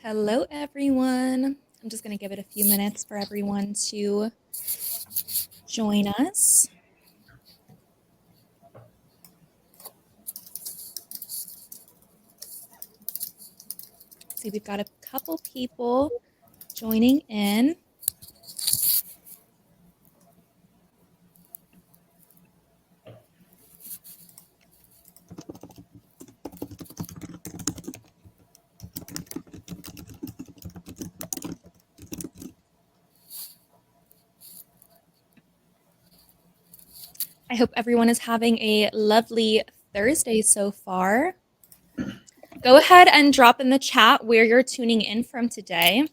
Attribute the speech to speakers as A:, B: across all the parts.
A: Hello, everyone. I'm just going to give it a few minutes for everyone to join us. See, we've got a couple people joining in. I hope everyone is having a lovely Thursday so far. Go ahead and drop in the chat where you're tuning in from today.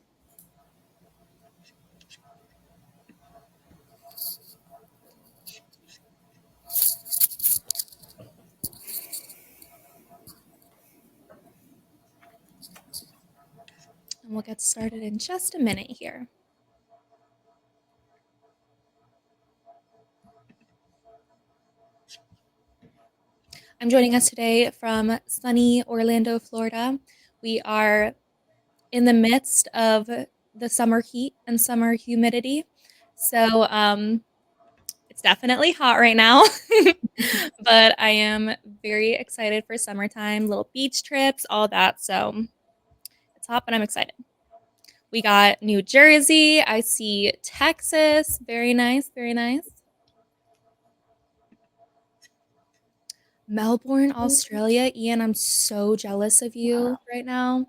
A: And we'll get started in just a minute here. I'm joining us today from sunny Orlando, Florida. We are in the midst of the summer heat and summer humidity. So it's definitely hot right now, but I am very excited for summertime, little beach trips, all that. So it's hot, but I'm excited. We got New Jersey. I see Texas. Very nice, very nice. Melbourne, Australia. Ian, I'm so jealous of you right now.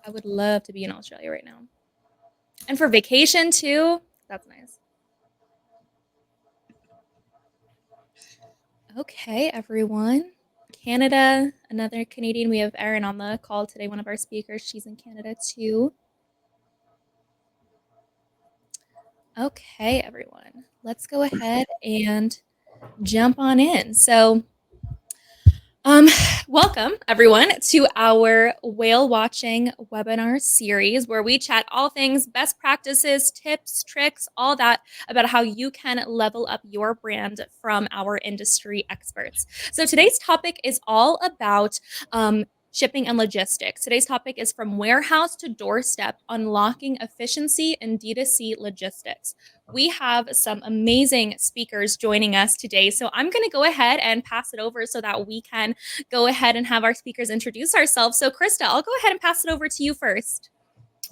A: I would love to be in Australia right now. And for vacation too. That's nice. Okay, everyone. Canada, another Canadian. We have Erin on the call today, one of our speakers. She's in Canada too. Okay, everyone. Let's go ahead and jump on in. So, welcome everyone to our whale watching webinar series where we chat all things best practices, tips, tricks, all that about how you can level up your brand from our industry experts. So today's topic is all about shipping and logistics. Today's topic is from warehouse to doorstep, unlocking efficiency in D2C logistics. We have some amazing speakers joining us today. So I'm going to go ahead and pass it over so that we can go ahead and have our speakers introduce ourselves. So Krista, I'll go ahead and pass it over to you first.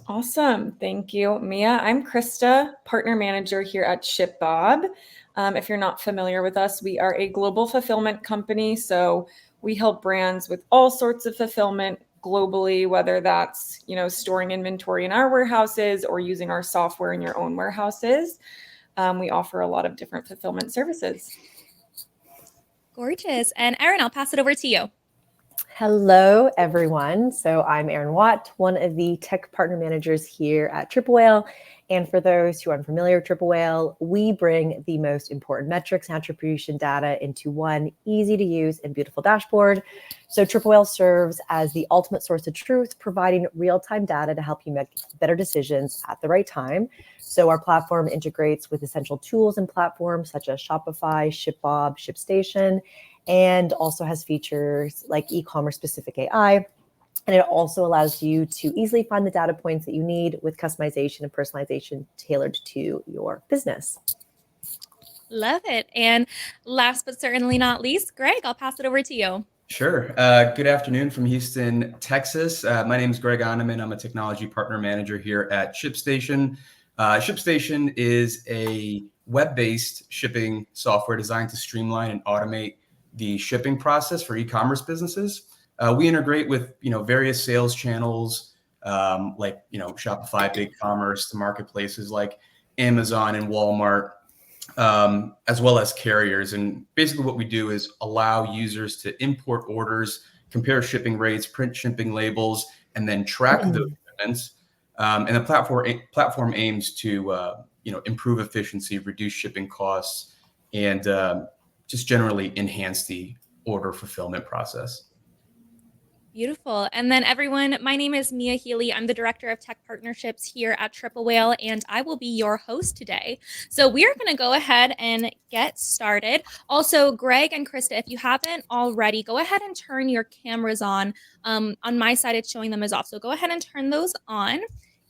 B: Awesome. Thank you, Mia. I'm Krista, partner manager here at ShipBob. If you're not familiar with us, we are a global fulfillment company. So we help brands with all sorts of fulfillment globally, whether that's, storing inventory in our warehouses or using our software in your own warehouses. We offer a lot of different fulfillment services.
A: Gorgeous. And Erin, I'll pass it over to you.
C: Hello, everyone. So I'm Erin Watt, one of the tech partner managers here at Triple Whale. And for those who are unfamiliar with Triple Whale, we bring the most important metrics and attribution data into one easy to use and beautiful dashboard. So Triple Whale serves as the ultimate source of truth, providing real-time data to help you make better decisions at the right time. So our platform integrates with essential tools and platforms such as Shopify, ShipBob, ShipStation, and also has features like e-commerce specific AI. And it also allows you to easily find the data points that you need with customization and personalization tailored to your business.
A: Love it. And last but certainly not least, Greg, I'll pass it over to you.
D: Sure. Good afternoon from Houston, Texas. My name is Greg Oneman. I'm a technology partner manager here at ShipStation. ShipStation is a web-based shipping software designed to streamline and automate the shipping process for e-commerce businesses. We integrate with various sales channels like Shopify, BigCommerce, the marketplaces like Amazon and Walmart, as well as carriers. And basically what we do is allow users to import orders, compare shipping rates, print shipping labels, and then track those shipments. And the platform aims to improve efficiency, reduce shipping costs, and just generally enhance the order fulfillment process.
A: Beautiful. And then everyone, my name is Mia Healy. I'm the Director of Tech Partnerships here at Triple Whale, and I will be your host today. So we are going to go ahead and get started. Also, Greg and Krista, if you haven't already, go ahead and turn your cameras on. On my side, it's showing them as off. So go ahead and turn those on.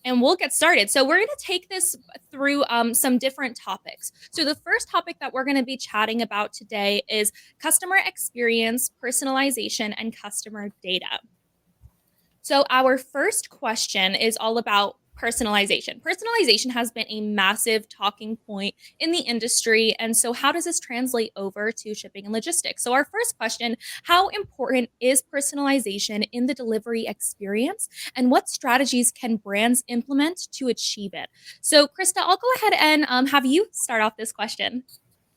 A: And we'll get started. So we're going to take this through some different topics. So the first topic that we're going to be chatting about today is customer experience, personalization, and customer data. So our first question is all about personalization. Personalization has been a massive talking point in the industry. And so how does this translate over to shipping and logistics? So our first question, how important is personalization in the delivery experience? And what strategies can brands implement to achieve it? So Krista, I'll go ahead and have you start off this question.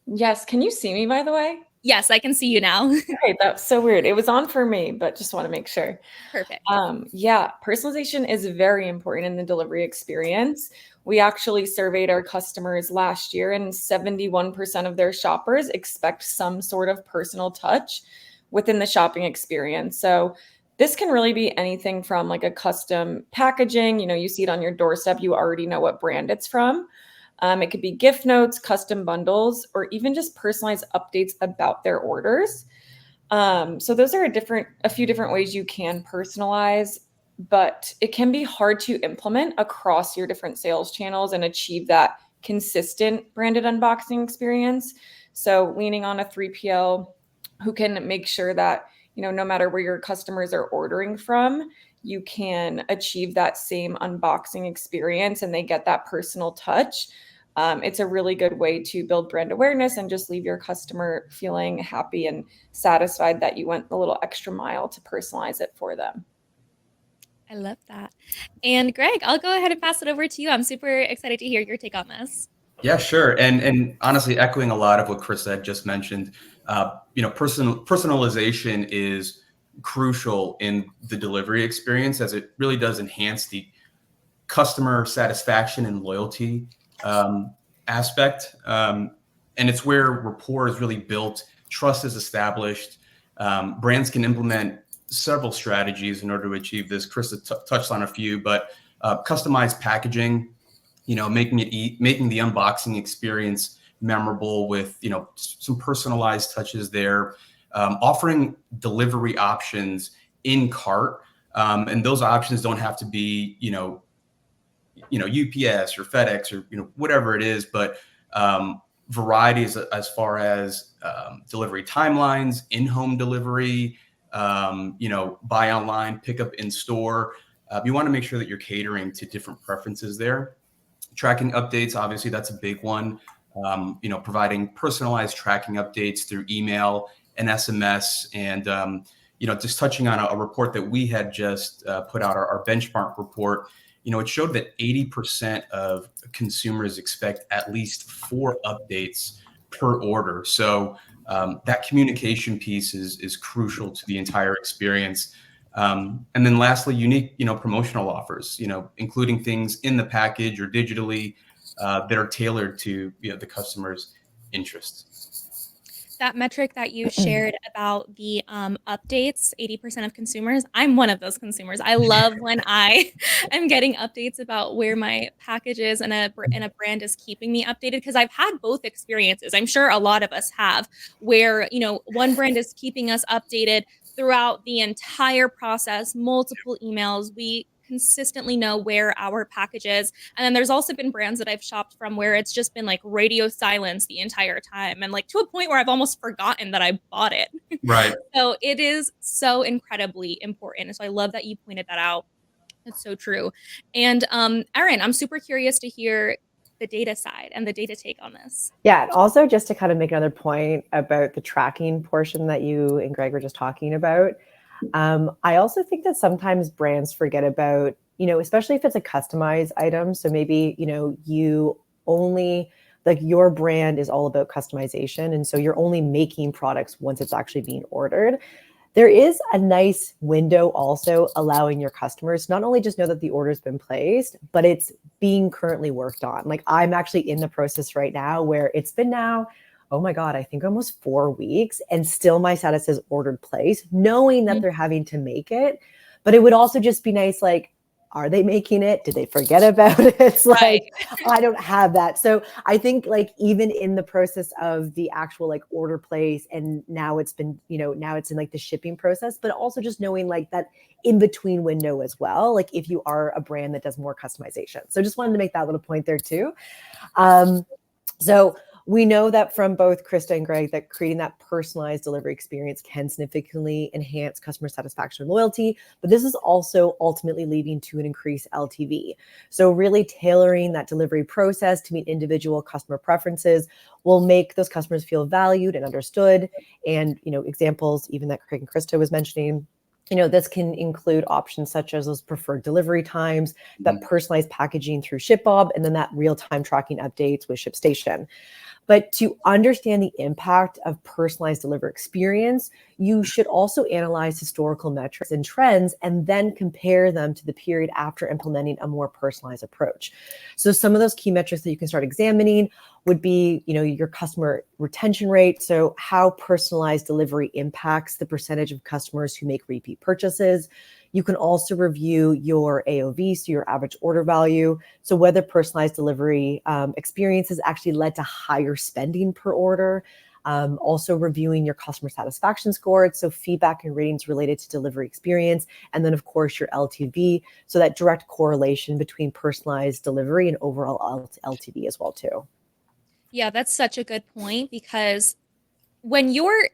B: Yes. Can you see me, by the way?
A: Yes, I can see you now.
B: Okay, that's so weird. It was on for me, but just want to make sure.
A: Perfect.
B: Yeah, personalization is very important in the delivery experience. We actually surveyed our customers last year, and 71% of their shoppers expect some sort of personal touch within the shopping experience. So this can really be anything from like a custom packaging. You see it on your doorstep, you already know what brand it's from. It could be gift notes, custom bundles, or even just personalized updates about their orders. So those are a few different ways you can personalize, but it can be hard to implement across your different sales channels and achieve that consistent branded unboxing experience. So leaning on a 3PL who can make sure that, no matter where your customers are ordering from, you can achieve that same unboxing experience and they get that personal touch. It's a really good way to build brand awareness and just leave your customer feeling happy and satisfied that you went a little extra mile to personalize it for them.
A: I love that. And Greg, I'll go ahead and pass it over to you. I'm super excited to hear your take on this.
D: Yeah, sure. And honestly, echoing a lot of what Chris had just mentioned, personalization is crucial in the delivery experience as it really does enhance the customer satisfaction and loyalty aspect. And it's where rapport is really built, trust is established. Brands can implement several strategies in order to achieve this. Krista touched on a few, but customized packaging, making the unboxing experience memorable with, some personalized touches there, offering delivery options in cart. And those options don't have to be, UPS or FedEx or, whatever it is, but varieties as far as delivery timelines, in-home delivery, buy online, pick up in store. You want to make sure that you're catering to different preferences there. Tracking updates, obviously, that's a big one. Providing personalized tracking updates through email and SMS. And, just touching on a report that we had just put out, our benchmark report, it showed that 80% of consumers expect at least 4 updates per order. So that communication piece is crucial to the entire experience. And then lastly, unique, promotional offers, including things in the package or digitally that are tailored to, the customer's interests.
A: That metric that you shared about the updates, 80% of consumers, I'm one of those consumers. I love when I am getting updates about where my package is and a brand is keeping me updated, because I've had both experiences. I'm sure a lot of us have, where, one brand is keeping us updated throughout the entire process, multiple emails. We consistently know where our package is. And then there's also been brands that I've shopped from where it's just been like radio silence the entire time, and like to a point where I've almost forgotten that I bought it.
D: Right.
A: So it is so incredibly important. So I love that you pointed that out. It's so true. And Erin, I'm super curious to hear the data side and the data take on this.
C: Yeah, and also just to kind of make another point about the tracking portion that you and Greg were just talking about. I also think that sometimes brands forget about, especially if it's a customized item. So maybe, you only, like, your brand is all about customization. And so you're only making products once it's actually being ordered. There is a nice window also allowing your customers not only just know that the order's been placed, but it's being currently worked on. Like, I'm actually in the process right now where it's been now oh my God, I think almost 4 weeks, and still my status says ordered place, knowing that they're having to make it. But it would also just be nice, like, are they making it? Did they forget about it? It's
A: Right.
C: like, I don't have that. So I think like even in the process of the actual like order place, and now it's been, now it's in like the shipping process, but also just knowing like that in between window as well, like if you are a brand that does more customization. So just wanted to make that little point there too. So we know that from both Krista and Greg that creating that personalized delivery experience can significantly enhance customer satisfaction and loyalty, but this is also ultimately leading to an increased LTV. So really tailoring that delivery process to meet individual customer preferences will make those customers feel valued and understood. And, examples even that Craig and Krista was mentioning, this can include options such as those preferred delivery times, that personalized packaging through ShipBob, and then that real-time tracking updates with ShipStation. But to understand the impact of personalized delivery experience, you should also analyze historical metrics and trends and then compare them to the period after implementing a more personalized approach. So some of those key metrics that you can start examining would be, your customer retention rate. So how personalized delivery impacts the percentage of customers who make repeat purchases. You can also review your AOV, so your average order value. So whether personalized delivery experience has actually led to higher spending per order. Also reviewing your customer satisfaction score, so feedback and ratings related to delivery experience. And then of course your LTV, so that direct correlation between personalized delivery and overall LTV as well too.
A: Yeah, that's such a good point, because when you're,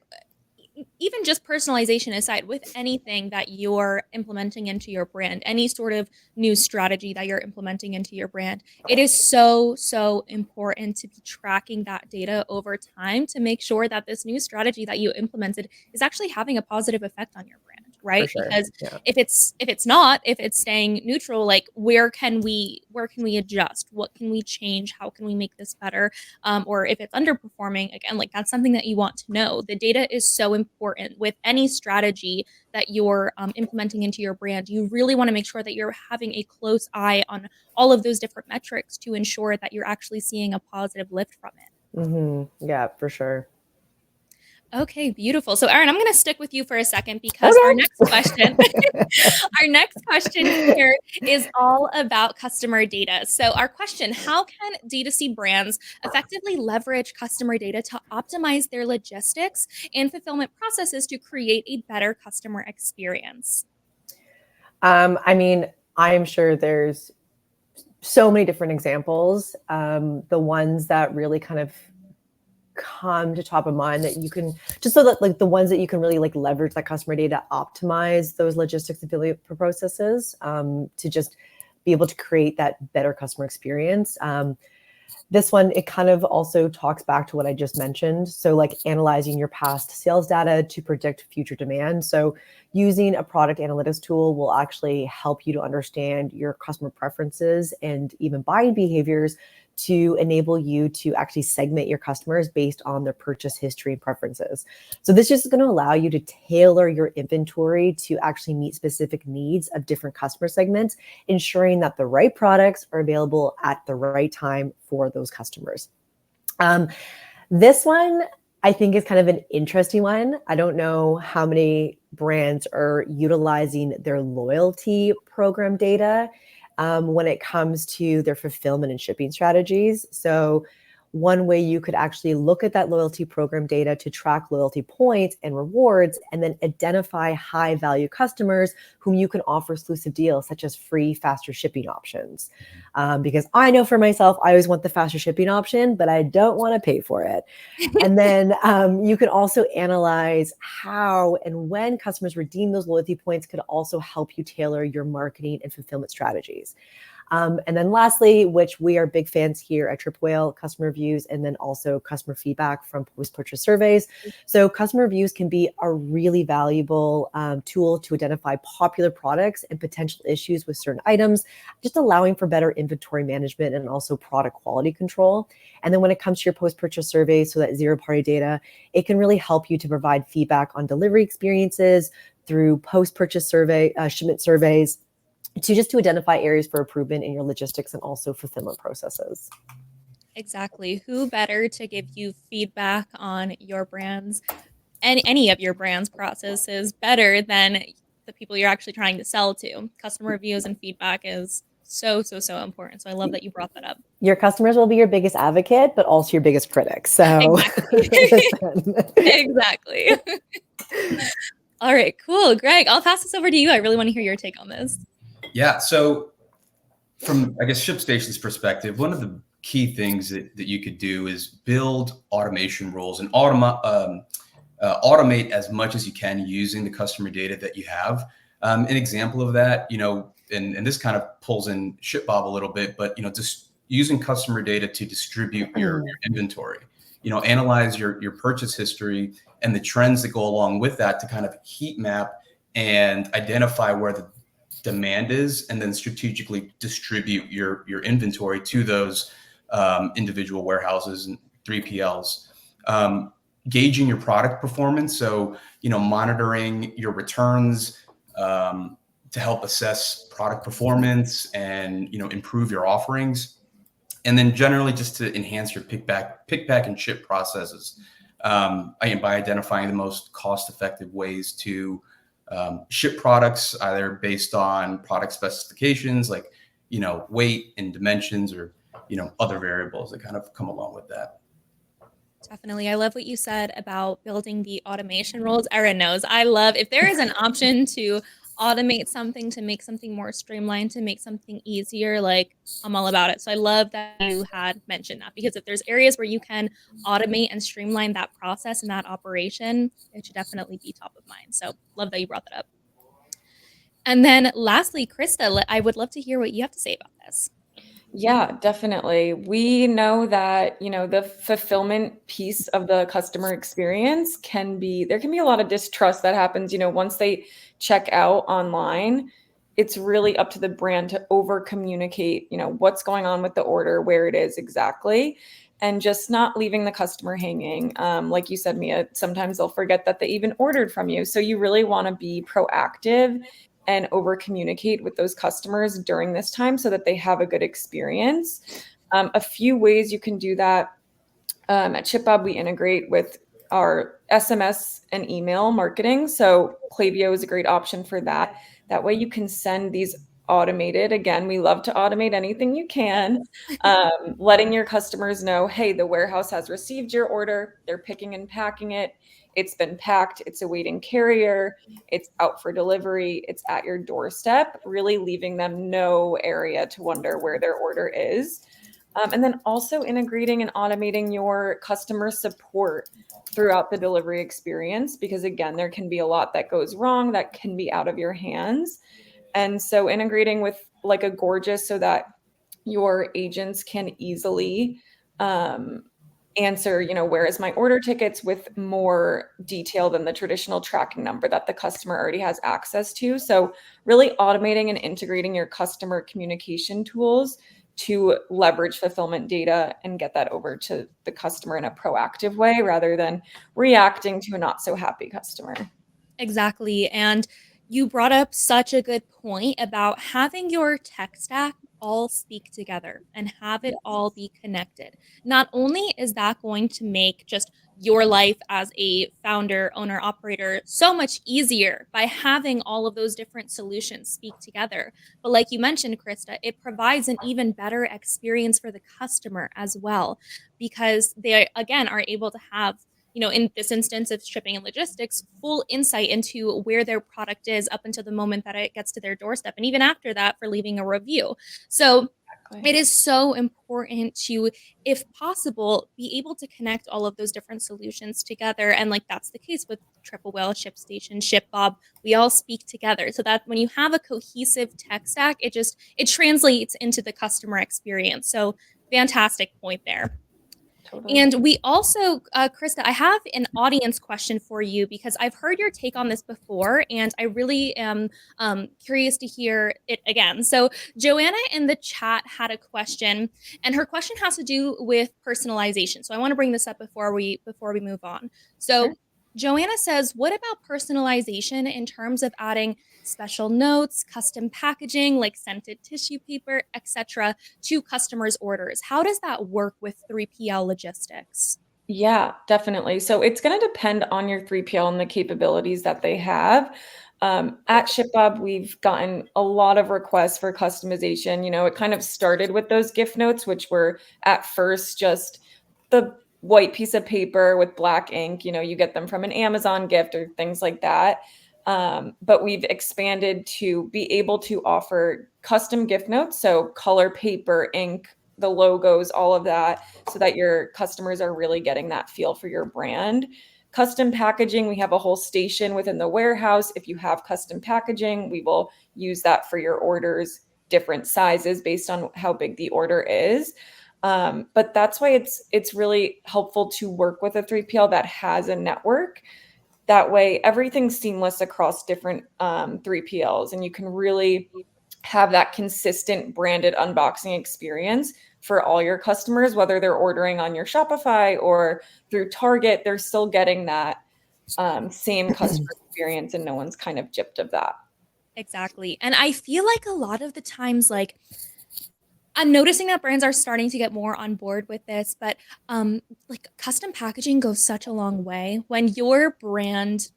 A: even just personalization aside, with anything that you're implementing into your brand, any sort of new strategy that you're implementing into your brand, it is so, so important to be tracking that data over time to make sure that this new strategy that you implemented is actually having a positive effect on your brand, right?
C: For sure.
A: Because
C: Yeah.
A: if it's staying neutral, like where can we adjust? What can we change? How can we make this better? Or if it's underperforming, again, like that's something that you want to know. The data is so important with any strategy that you're implementing into your brand. You really want to make sure that you're having a close eye on all of those different metrics to ensure that you're actually seeing a positive lift from it.
C: Mm-hmm. Yeah, for sure.
A: Okay, beautiful. So Erin, I'm going to stick with you for a second, because our next question, our next question here is all about customer data. So our question, how can D2C brands effectively leverage customer data to optimize their logistics and fulfillment processes to create a better customer experience?
C: I mean, I'm sure there's so many different examples. The ones that really kind of come to top of mind that you can, just so that like the ones that you can really like leverage that customer data, optimize those logistics affiliate processes to just be able to create that better customer experience. This one, it kind of also talks back to what I just mentioned. So like analyzing your past sales data to predict future demand. So using a product analytics tool will actually help you to understand your customer preferences and even buying behaviors to enable you to actually segment your customers based on their purchase history and preferences. So this is going to allow you to tailor your inventory to actually meet specific needs of different customer segments, ensuring that the right products are available at the right time for those customers. This one, I think, is kind of an interesting one. I don't know how many brands are utilizing their loyalty program data when it comes to their fulfillment and shipping strategies. So one way you could actually look at that loyalty program data to track loyalty points and rewards, and then identify high value customers whom you can offer exclusive deals such as free, faster shipping options. Because I know for myself, I always want the faster shipping option, but I don't want to pay for it. And then you can also analyze how and when customers redeem those loyalty points could also help you tailor your marketing and fulfillment strategies. And then lastly, which we are big fans here at Triple Whale, customer reviews, and then also customer feedback from post-purchase surveys. So customer reviews can be a really valuable tool to identify popular products and potential issues with certain items, just allowing for better inventory management and also product quality control. And then when it comes to your post-purchase surveys, so that zero-party data, it can really help you to provide feedback on delivery experiences through post-purchase shipment surveys, to identify areas for improvement in your logistics and also fulfillment processes.
A: Exactly. Who better to give you feedback on your brand's any of your brand's processes better than the people you're actually trying to sell to? Customer reviews and feedback is so, so, so important. So I love that you brought that up.
C: Your customers will be your biggest advocate, but also your biggest critic. So
A: Exactly. Exactly. All right, cool. Greg, I'll pass this over to you. I really want to hear your take on this.
D: Yeah. So from, I guess, ShipStation's perspective, one of the key things that you could do is build automation rules and automate as much as you can using the customer data that you have. An example of that, and this kind of pulls in ShipBob a little bit, but just using customer data to distribute your inventory. Analyze your purchase history and the trends that go along with that to kind of heat map and identify where the demand is, and then strategically distribute your inventory to those individual warehouses and 3PLs. Gauging your product performance, so monitoring your returns to help assess product performance and improve your offerings, and then generally just to enhance your pick, pack, and ship processes. By identifying the most cost-effective ways to ship products, either based on product specifications like weight and dimensions, or other variables that kind of come along with that.
A: Definitely. I love what you said about building the automation rules. Erin knows I love if there is an option to automate something, to make something more streamlined, to make something easier, like I'm all about it. So I love that you had mentioned that, because if there's areas where you can automate and streamline that process and that operation, it should definitely be top of mind. So love that you brought that up. And then lastly, Krista, I would love to hear what you have to say about this.
B: Yeah, definitely. We know that, the fulfillment piece of the customer experience there can be a lot of distrust that happens, once they check out online. It's really up to the brand to over communicate, what's going on with the order, where it is exactly, and just not leaving the customer hanging. Like you said, Mia, sometimes they'll forget that they even ordered from you. So you really want to be proactive and over communicate with those customers during this time so that they have a good experience. A few ways you can do that. At ShipBob, we integrate with our SMS and email marketing. So Klaviyo is a great option for that. That way you can send these automated. Again, we love to automate anything you can. Letting your customers know, hey, the warehouse has received your order. They're picking and packing it. It's been packed. It's awaiting carrier. It's out for delivery. It's at your doorstep, really leaving them no area to wonder where their order is. And then also integrating and automating your customer support throughout the delivery experience, because again, there can be a lot that goes wrong that can be out of your hands. And so integrating with like a Gorgeous so that your agents can easily answer, where is my order tickets, with more detail than the traditional tracking number that the customer already has access to. So really automating and integrating your customer communication tools to leverage fulfillment data and get that over to the customer in a proactive way rather than reacting to a not so happy customer.
A: Exactly. And you brought up such a good point about having your tech stack all speak together and have it all be connected. Not only is that going to make just your life as a founder, owner, operator so much easier by having all of those different solutions speak together, but like you mentioned, Krista, it provides an even better experience for the customer as well, because they, again, are able to have, in this instance of shipping and logistics, full insight into where their product is up until the moment that it gets to their doorstep. And even after that, for leaving a review. So it is so important to, if possible, be able to connect all of those different solutions together. And like that's the case with Triple Whale, ShipStation, ShipBob. We all speak together so that when you have a cohesive tech stack, it translates into the customer experience. So fantastic point there.
B: Totally.
A: And we also, Krista, I have an audience question for you, because I've heard your take on this before, and I really am curious to hear it again. So Joanna in the chat had a question, and her question has to do with personalization. So I want to bring this up before we move on. So
B: Sure.
A: Joanna says, what about personalization in terms of adding special notes, custom packaging like scented tissue paper, etc., to customers' orders? How does that work with 3PL logistics?
B: Yeah, definitely. So it's going to depend on your 3PL and the capabilities that they have. At ShipBob, we've gotten a lot of requests for customization. It kind of started with those gift notes, which were at first just the white piece of paper with black ink. You get them from an Amazon gift or things like that. But we've expanded to be able to offer custom gift notes, so color paper, ink, the logos, all of that, so that your customers are really getting that feel for your brand. Custom packaging, we have a whole station within the warehouse. If you have custom packaging, we will use that for your orders, different sizes based on how big the order is. But that's why it's really helpful to work with a 3PL that has a network. That way, everything's seamless across different 3PLs, and you can really have that consistent branded unboxing experience for all your customers, whether they're ordering on your Shopify or through Target. They're still getting that same customer experience, and no one's kind of gypped of that.
A: Exactly. And I feel like a lot of the times, like, I'm noticing that brands are starting to get more on board with this, but like custom packaging goes such a long way. When your brand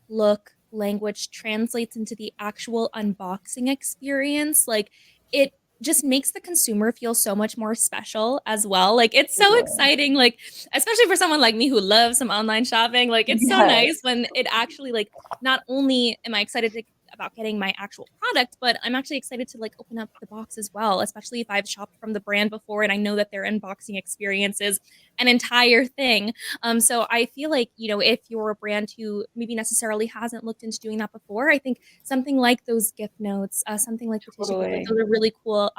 A: look, language translates into the actual unboxing experience, like it just makes the consumer feel so much more special as well. Like it's so exciting, like especially for someone like me who loves some online shopping. Like it's so
B: Yes.
A: nice when it actually, like, not only am I excited about getting my actual product, but I'm actually excited to like open up the box as well, especially if I've shopped from the brand before and I know that their unboxing experience is an entire thing. So I feel like, if you're a brand who maybe necessarily hasn't looked into doing that before, I think something like those gift notes, something like the tissue paper,
B: Totally.
A: those are really cool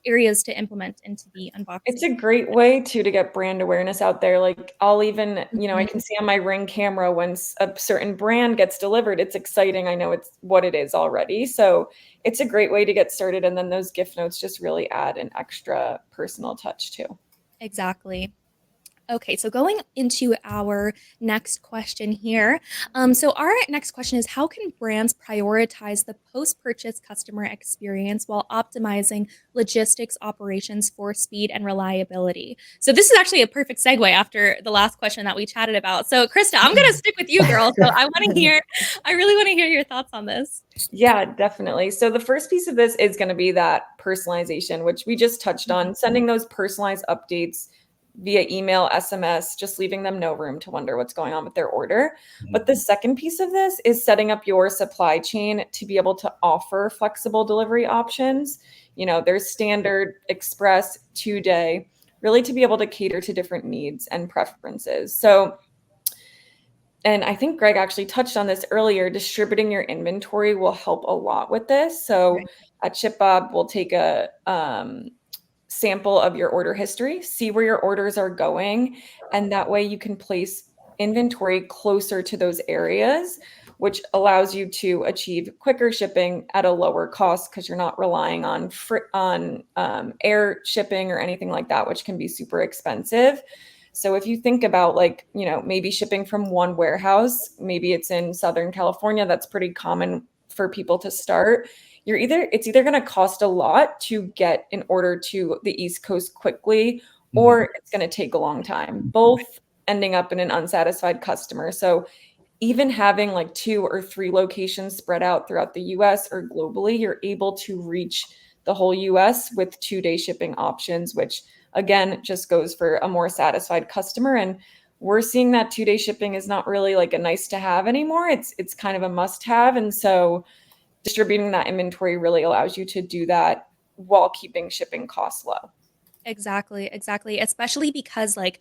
A: areas to implement into the
B: It's
A: unboxing.
B: a great way to get brand awareness out there. Like I'll even, I
A: Mhm.
B: can see on my Ring camera when a certain brand gets delivered. It's exciting. I know it's what it is already. So it's a great way to get started. And then those gift notes just really add an extra personal touch too.
A: Exactly. Okay, so going into our next question here. So our next question is, how can brands prioritize the post-purchase customer experience while optimizing logistics operations for speed and reliability? So this is actually a perfect segue after the last question that we chatted about. So Krista, I'm gonna stick with you, girl. So I really want to hear your thoughts on this.
B: Yeah, definitely. So the first piece of this is going to be that personalization, which we just touched on, sending those personalized updates via email, SMS, just leaving them no room to wonder what's going on with their order. But the second piece of this is setting up your supply chain to be able to offer flexible delivery options. There's standard, express, 2-day, really to be able to cater to different needs and preferences. So, and I think Greg actually touched on this earlier, distributing your inventory will help a lot with this. So at ShipBob, we'll take a sample of your order history, see where your orders are going, and that way you can place inventory closer to those areas, which allows you to achieve quicker shipping at a lower cost because you're not relying on air shipping or anything like that, which can be super expensive. So if you think about maybe shipping from one warehouse, maybe it's in Southern California, that's pretty common for people to start. It's either going to cost a lot to get an order to the East Coast quickly, or it's going to take a long time, both ending up in an unsatisfied customer. So even having like 2 or 3 locations spread out throughout the US or globally, you're able to reach the whole US with 2-day shipping options, which again just goes for a more satisfied customer. And we're seeing that 2-day shipping is not really like a nice to have anymore. It's kind of a must have. And so distributing that inventory really allows you to do that while keeping shipping costs low.
A: Exactly, exactly. Especially because like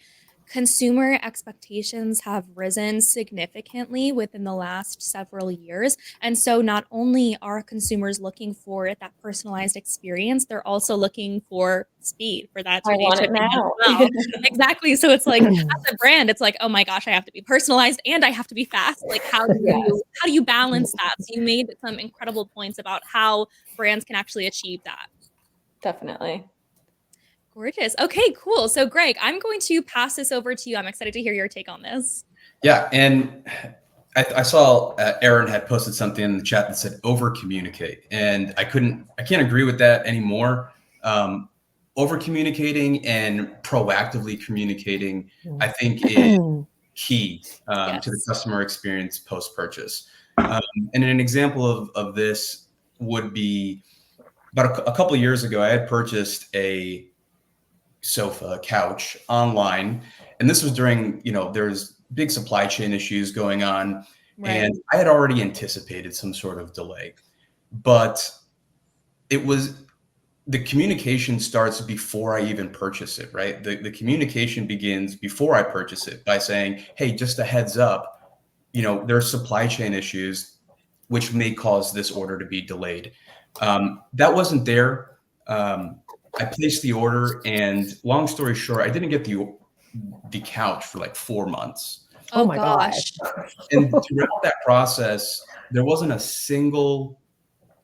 A: consumer expectations have risen significantly within the last several years. And so not only are consumers looking for that personalized experience, they're also looking for speed for that
B: I
A: 2-day
B: want it
A: shipping as
B: now.
A: well. Exactly. So it's like as a brand, it's like, oh my gosh, I have to be personalized and I have to be fast. Like
B: Yes,
A: how do you balance that? So you made some incredible points about how brands can actually achieve that.
B: definitely.
A: Gorgeous. Okay, cool. So, Greg, I'm going to pass this over to you. I'm excited to hear your take on this.
D: Yeah, and I saw Aaron had posted something in the chat that said over communicate, and I can't agree with that anymore. Over communicating and proactively communicating, I think, is key to the
A: Yes.
D: customer experience post purchase. And an example of this would be about a couple of years ago. I had purchased a couch online, and this was during, there's big supply chain issues going on,
A: Right.
D: and I had already anticipated some sort of delay, but it was the communication starts before I even purchase it, right? The communication begins before I purchase it by saying, hey, just a heads up, there's supply chain issues which may cause this order to be delayed. That wasn't there. I placed the order, and long story short, I didn't get the couch for like 4 months.
C: Oh my
A: gosh.
D: And throughout that process, there wasn't a single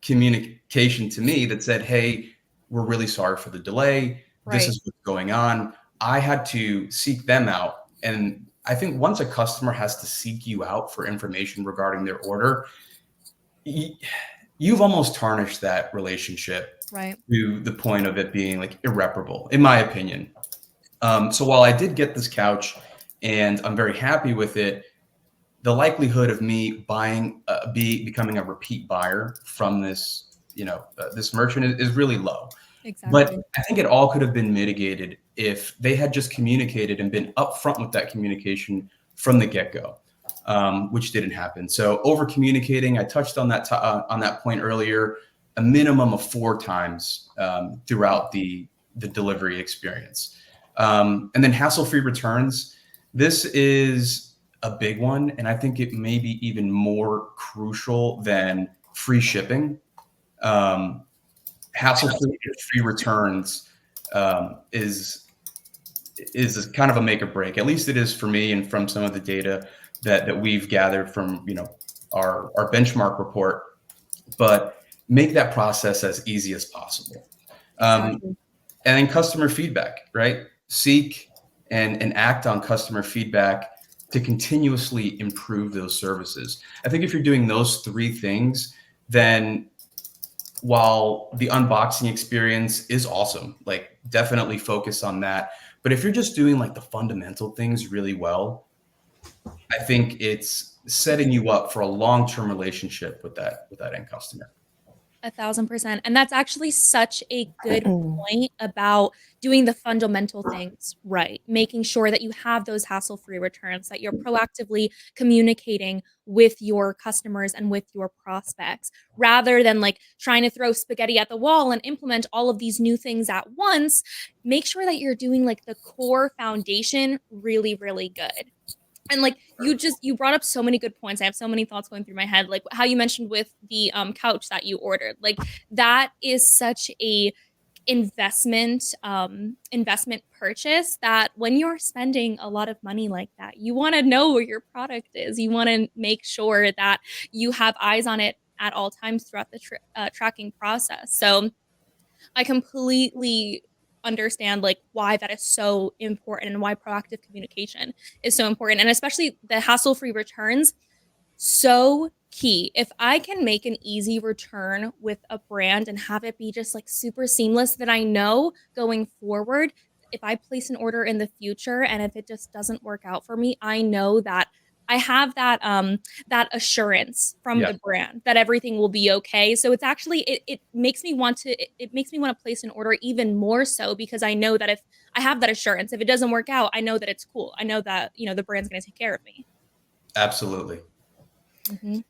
D: communication to me that said, hey, we're really sorry for the delay. This
A: Right.
D: is what's going on. I had to seek them out. And I think once a customer has to seek you out for information regarding their order, you've almost tarnished that relationship
A: Right.
D: to the point of it being like irreparable, in my opinion. So while I did get this couch and I'm very happy with it, the likelihood of me becoming a repeat buyer from this, this merchant is really low.
A: Exactly.
D: But I think it all could have been mitigated if they had just communicated and been upfront with that communication from the get-go, which didn't happen. So over communicating, I touched on that point earlier, a minimum of 4 times throughout the delivery experience. And then hassle-free returns. This is a big one, and I think it may be even more crucial than free shipping. Hassle-free returns is kind of a make or break. At least it is for me, and from some of the data that we've gathered from our benchmark report. But make that process as easy as possible.
A: Exactly.
D: And then customer feedback, right? Seek and act on customer feedback to continuously improve those services. I think if you're doing those 3 things, then while the unboxing experience is awesome, like definitely focus on that. But if you're just doing like the fundamental things really well, I think it's setting you up for a long-term relationship with that end customer.
A: 1,000%. And that's actually such a good point about doing the fundamental things right, making sure that you have those hassle-free returns, that you're proactively communicating with your customers and with your prospects, rather than like trying to throw spaghetti at the wall and implement all of these new things at once. Make sure that you're doing like the core foundation really, really good. And like you brought up so many good points. I have so many thoughts going through my head, like how you mentioned with the couch that you ordered. Like that is such a investment purchase that when you're spending a lot of money like that, you want to know where your product is. You want to make sure that you have eyes on it at all times throughout the tracking process. So I completely understand like why that is so important and why proactive communication is so important, and especially the hassle-free returns, so key. If I can make an easy return with a brand and have it be just like super seamless, that I know going forward, if I place an order in the future and if it just doesn't work out for me, I know that I have that assurance from
D: Yeah.
A: the brand that everything will be okay. So it's actually it makes me want to place an order even more so, because I know that if I have that assurance, if it doesn't work out, I know that it's cool. I know that, the brand's going to take care of me.
D: Absolutely.
A: Mm-hmm.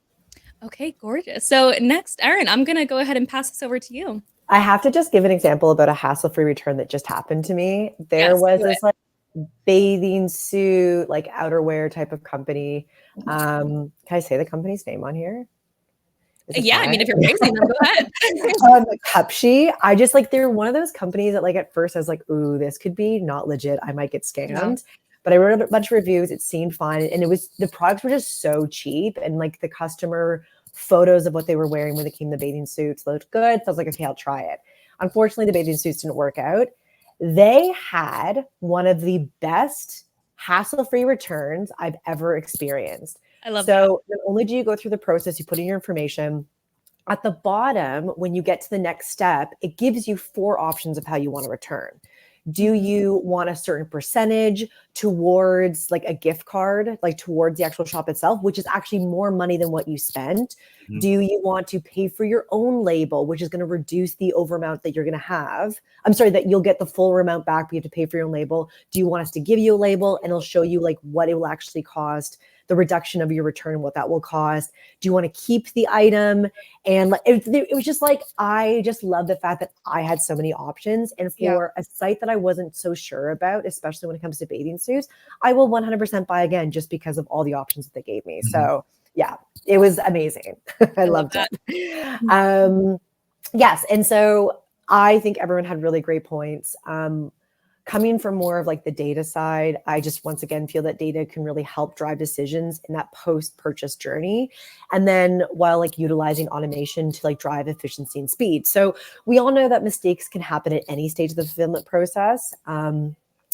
A: Okay, gorgeous. So next, Erin, I'm going to go ahead and pass this over to you.
C: I have to just give an example about a hassle-free return that just happened to me. There was this like bathing suit, like outerwear type of company. Can I say the company's name on here?
A: Yeah, fine? I mean, if you're praising them, go ahead.
C: Cupshe. I just like, they're one of those companies that like at first I was like, ooh, this could be not legit. I might get scammed. Yeah. But I wrote a bunch of reviews. It seemed fine. And the products were just so cheap. And like the customer photos of what they were wearing when they came in the bathing suits looked good. So I was like, okay, I'll try it. Unfortunately, the bathing suits didn't work out. They had one of the best hassle-free returns I've ever experienced.
A: I love that.
C: So not only do you go through the process, you put in your information, at the bottom, when you get to the next step, it gives you 4 options of how you want to return. Do you want a certain percentage towards like a gift card, like towards the actual shop itself, which is actually more money than what you spent?
D: Mhm.
C: Do you want to pay for your own label, which is going to reduce the over amount that you're going to have? I'm sorry, that you'll get the full amount back, but you have to pay for your own label. Do you want us to give you a label and it'll show you like what it will actually cost, the reduction of your return, what that will cost? Do you want to keep the item? And like it was just like, I just love the fact that I had so many options. And for a site that I wasn't so sure about, especially when it comes to bathing suits, I will 100% buy again just because of all the options that they gave me. So yeah, it was amazing. I loved it. Yes. And so I think everyone had really great points. Coming from more of like the data side, I just once again feel that data can really help drive decisions in that post-purchase journey. And then while like utilizing automation to like drive efficiency and speed. So we all know that mistakes can happen at any stage of the fulfillment process.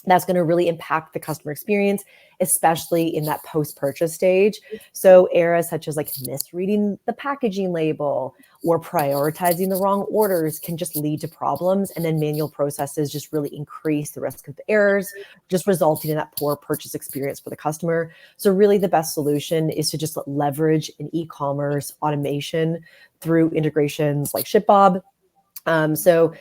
C: That's going to really impact the customer experience, especially in that post-purchase stage. So errors such as like misreading the packaging label or prioritizing the wrong orders can just lead to problems. And then manual processes just really increase the risk of errors, just resulting in that poor purchase experience for the customer. So really the best solution is to just leverage an e-commerce automation through integrations like ShipBob. So,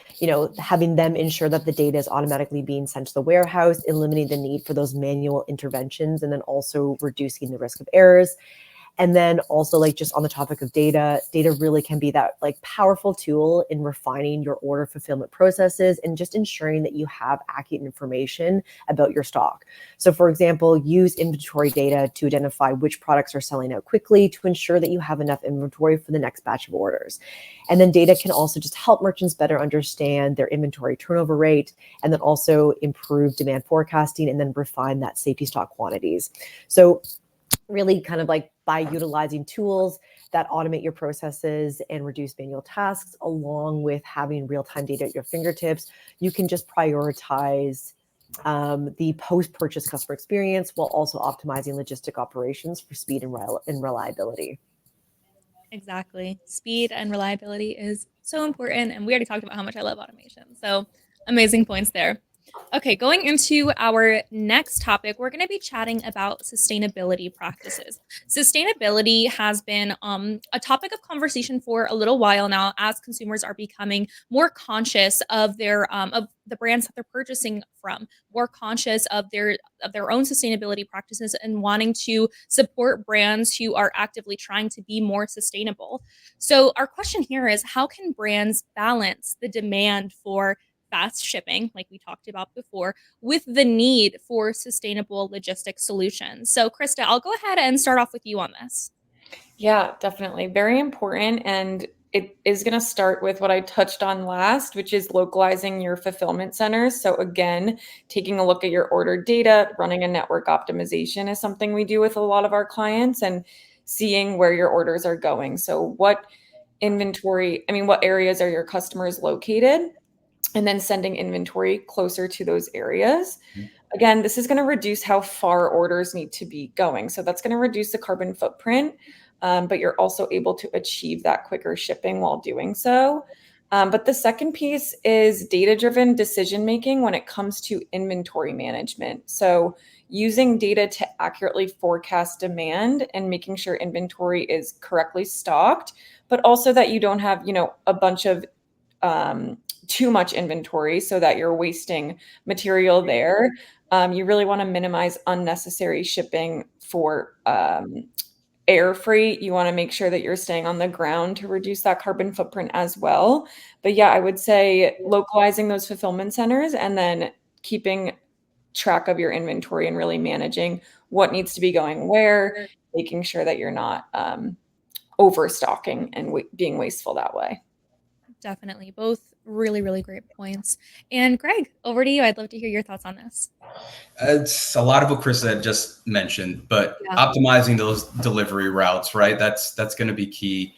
C: having them ensure that the data is automatically being sent to the warehouse, eliminating the need for those manual interventions, and then also reducing the risk of errors. And then also like just on the topic of data really can be that like powerful tool in refining your order fulfillment processes and just ensuring that you have accurate information about your stock. So for example, use inventory data to identify which products are selling out quickly to ensure that you have enough inventory for the next batch of orders. And then data can also just help merchants better understand their inventory turnover rate, and then also improve demand forecasting and then refine that safety stock quantities. So really kind of like by utilizing tools that automate your processes and reduce manual tasks, along with having real-time data at your fingertips, you can just prioritize the post-purchase customer experience while also optimizing logistic operations for speed and reliability.
A: Exactly. Speed and reliability is so important. And we already talked about how much I love automation. So amazing points there. Okay, going into our next topic, we're going to be chatting about sustainability practices. Sustainability has been a topic of conversation for a little while now, as consumers are becoming more conscious of of the brands that they're purchasing from, more conscious of their own sustainability practices, and wanting to support brands who are actively trying to be more sustainable. So our question here is, how can brands balance the demand for fast shipping, like we talked about before, with the need for sustainable logistics solutions? So, Krista, I'll go ahead and start off with you on this.
B: Yeah, definitely. Very important. And it is going to start with what I touched on last, which is localizing your fulfillment centers. So, again, taking a look at your order data, running a network optimization is something we do with a lot of our clients, and seeing where your orders are going. So, what areas are your customers located? And then sending inventory closer to those areas. Again, this is going to reduce how far orders need to be going. So that's going to reduce the carbon footprint, but you're also able to achieve that quicker shipping while doing so. But the second piece is data-driven decision-making when it comes to inventory management. So using data to accurately forecast demand and making sure inventory is correctly stocked, but also that you don't have, a bunch of too much inventory so that you're wasting material there. You really want to minimize unnecessary shipping for air freight. You want to make sure that you're staying on the ground to reduce that carbon footprint as well. But yeah, I would say localizing those fulfillment centers and then keeping track of your inventory and really managing what needs to be going where, making sure that you're not overstocking and being wasteful that way.
A: Definitely. Both really, really great points. And Greg, over to you. I'd love to hear your thoughts on this.
D: It's a lot of what Chris had just mentioned, but
A: Yeah.
D: optimizing those delivery routes, right? That's going to be key.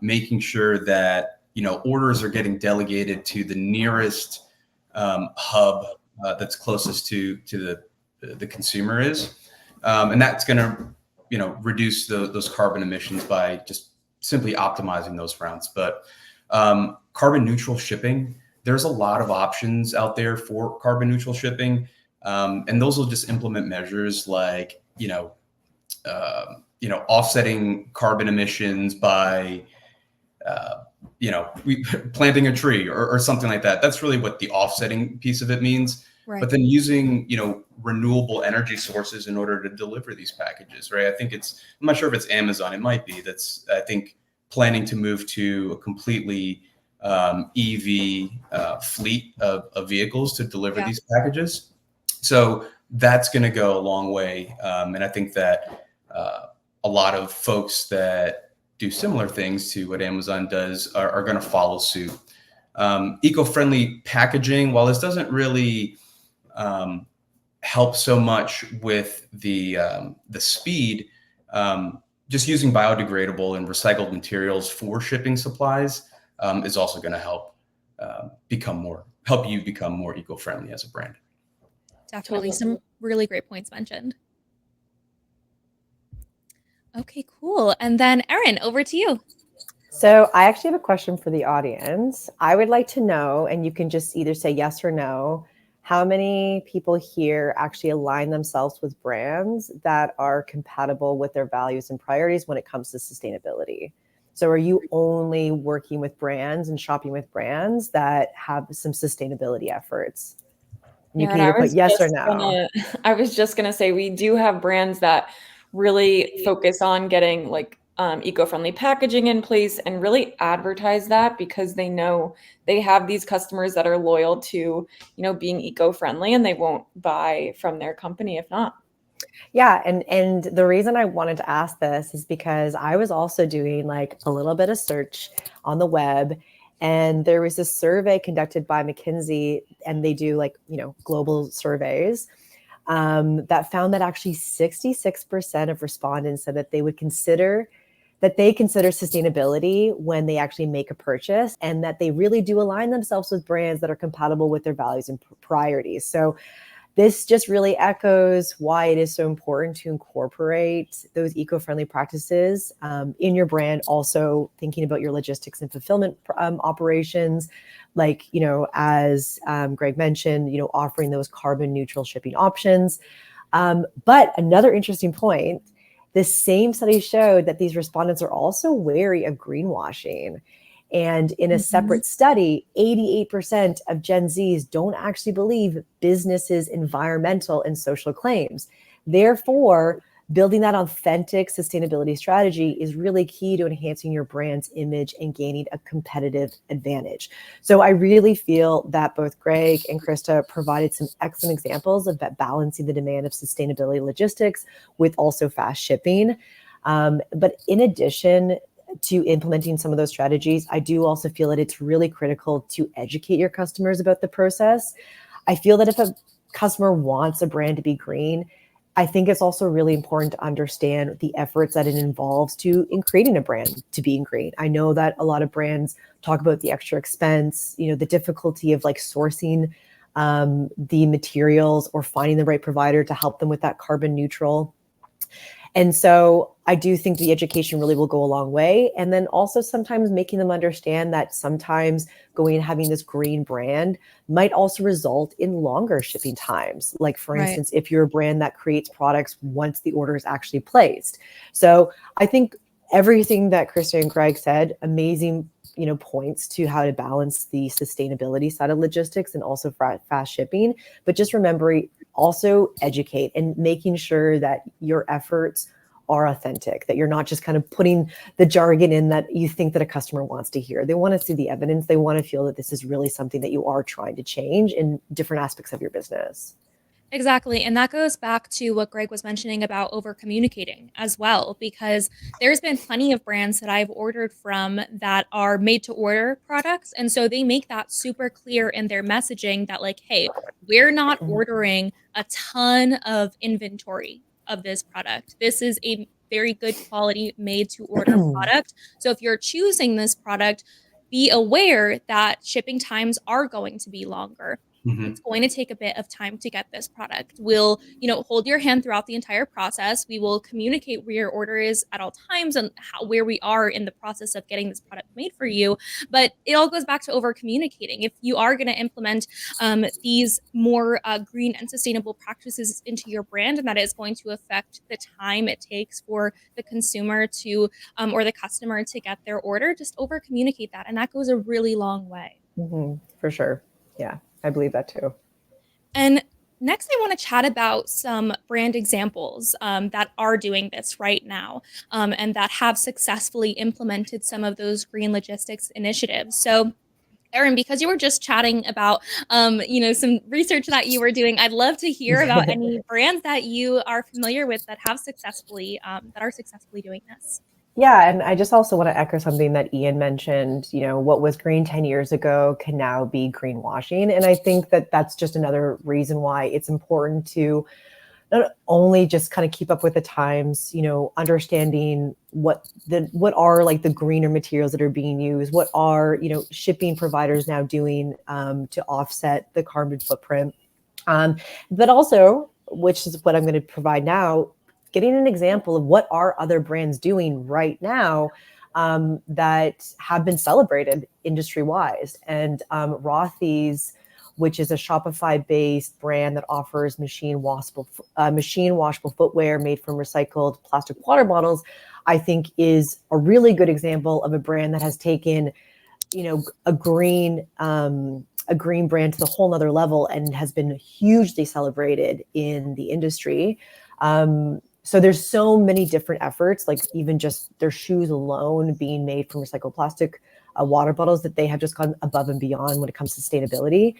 D: Making sure that orders are getting delegated to the nearest hub that's closest to the consumer is, and that's going to reduce those carbon emissions by just simply optimizing those routes. But carbon neutral shipping, there's a lot of options out there for carbon neutral shipping, and those will just implement measures like offsetting carbon emissions by planting a tree or something like that. That's really what the offsetting piece of it means.
A: Right.
D: But then using, renewable energy sources in order to deliver these packages, right? I'm not sure if it's Amazon. It might be. That's, I think, planning to move to a completely EV fleet of vehicles to deliver these packages. So that's going to go a long way. And I think that a lot of folks that do similar things to what Amazon does are going to follow suit. Eco-friendly packaging, while this doesn't really help so much with the speed, just using biodegradable and recycled materials for shipping supplies is also going to help you become more eco-friendly as a brand.
A: Definitely some really great points mentioned. Okay, cool. And then Erin, over to you.
C: So I actually have a question for the audience. I would like to know, and you can just either say yes or no, how many people here actually align themselves with brands that are compatible with their values and priorities when it comes to sustainability? So are you only working with brands and shopping with brands that have some sustainability efforts? And you can either put yes or no.
B: I was just going to say, we do have brands that really focus on getting like eco-friendly packaging in place and really advertise that, because they know they have these customers that are loyal to, being eco-friendly, and they won't buy from their company if not.
C: Yeah, and the reason I wanted to ask this is because I was also doing like a little bit of search on the web, and there was this survey conducted by McKinsey, and they do like, global surveys, that found that actually 66% of respondents said that they consider sustainability when they actually make a purchase, and that they really do align themselves with brands that are compatible with their values and priorities. So this just really echoes why it is so important to incorporate those eco-friendly practices in your brand. Also thinking about your logistics and fulfillment operations, like, as Greg mentioned, offering those carbon neutral shipping options. But another interesting point, the same study showed that these respondents are also wary of greenwashing. And in a separate study, 88% of Gen Zs don't actually believe businesses' environmental and social claims. Therefore, building that authentic sustainability strategy is really key to enhancing your brand's image and gaining a competitive advantage. So I really feel that both Greg and Krista provided some excellent examples of that, balancing the demand of sustainability logistics with also fast shipping. But in addition to implementing some of those strategies, I do also feel that it's really critical to educate your customers about the process. I feel that if a customer wants a brand to be green, I think it's also really important to understand the efforts that it involves in creating a brand to being green. I know that a lot of brands talk about the extra expense, the difficulty of like sourcing the materials or finding the right provider to help them with that carbon neutral. And so I do think the education really will go a long way. And then also sometimes making them understand that sometimes going and having this green brand might also result in longer shipping times. Like, for instance, if you're a brand that creates products once the order is actually placed. So I think everything that Krista and Greg said, amazing, points to how to balance the sustainability side of logistics and also fast shipping. But just remember, also educate and making sure that your efforts are authentic, that you're not just kind of putting the jargon in that you think that a customer wants to hear. They want to see the evidence. They want to feel that this is really something that you are trying to change in different aspects of your business.
A: Exactly. And that goes back to what Greg was mentioning about over communicating as well, because there's been plenty of brands that I've ordered from that are made to order products. And so they make that super clear in their messaging that like, hey, we're not ordering a ton of inventory of this product. This is a very good quality made to order product. So if you're choosing this product, be aware that shipping times are going to be longer. It's going to take a bit of time to get this product. We'll, hold your hand throughout the entire process. We will communicate where your order is at all times and where we are in the process of getting this product made for you. But it all goes back to over communicating. If you are going to implement these more green and sustainable practices into your brand, and that is going to affect the time it takes for the consumer to or the customer to get their order, just over communicate that. And that goes a really long way.
C: For sure. Yeah, I believe that too.
A: And next, I want to chat about some brand examples that are doing this right now and that have successfully implemented some of those green logistics initiatives. So, Erin, because you were just chatting about, some research that you were doing, I'd love to hear about any brands that you are familiar with that have that are successfully doing this.
C: Yeah, and I just also want to echo something that Ian mentioned. What was green 10 years ago can now be greenwashing. And I think that that's just another reason why it's important to not only just kind of keep up with the times, understanding what are like the greener materials that are being used, what are, shipping providers now doing to offset the carbon footprint. But also, which is what I'm going to provide now, getting an example of what are other brands doing right now that have been celebrated industry-wise. And Rothy's, which is a Shopify-based brand that offers machine washable footwear made from recycled plastic water bottles, I think is a really good example of a brand that has taken, a green brand to the whole nother level and has been hugely celebrated in the industry. So there's so many different efforts, like even just their shoes alone being made from recycled plastic water bottles, that they have just gone above and beyond when it comes to sustainability.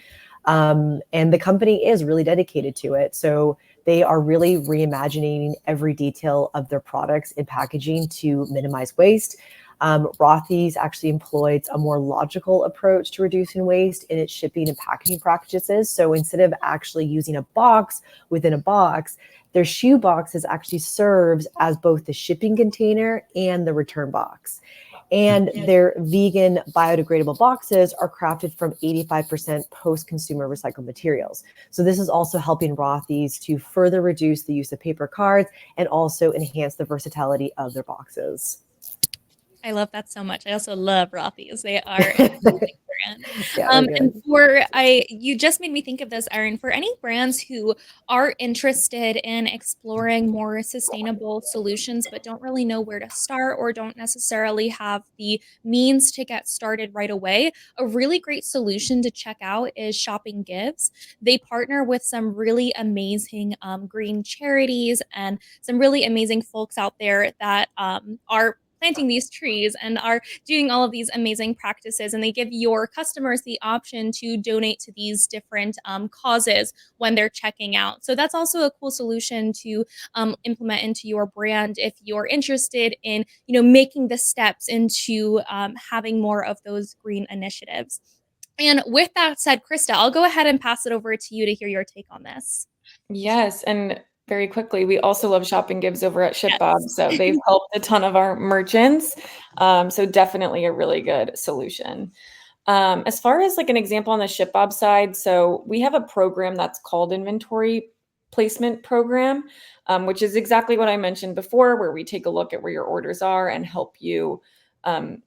C: And the company is really dedicated to it. So they are really reimagining every detail of their products and packaging to minimize waste. Rothy's actually employs a more logical approach to reducing waste in its shipping and packaging practices. So instead of actually using a box within a box, their shoe boxes actually serves as both the shipping container and the return box. And their vegan biodegradable boxes are crafted from 85% post-consumer recycled materials. So this is also helping Rothy's to further reduce the use of paper cards and also enhance the versatility of their boxes.
A: I love that so much. I also love Rothy's. They are an amazing brand.
C: Yeah,
A: and you just made me think of this, Erin, for any brands who are interested in exploring more sustainable solutions, but don't really know where to start or don't necessarily have the means to get started right away, a really great solution to check out is Shopping Gives. They partner with some really amazing green charities and some really amazing folks out there that are planting these trees and are doing all of these amazing practices, and they give your customers the option to donate to these different causes when they're checking out. So that's also a cool solution to implement into your brand if you're interested in making the steps into having more of those green initiatives. And with that said, Krista, I'll go ahead and pass it over to you to hear your take on this.
B: Yes, and very quickly, we also love Shopping Gives over at ShipBob.
A: Yes.
B: So they've helped a ton of our merchants. So definitely a really good solution. As far as like an example on the ShipBob side, so we have a program that's called Inventory Placement Program, which is exactly what I mentioned before, where we take a look at where your orders are and help you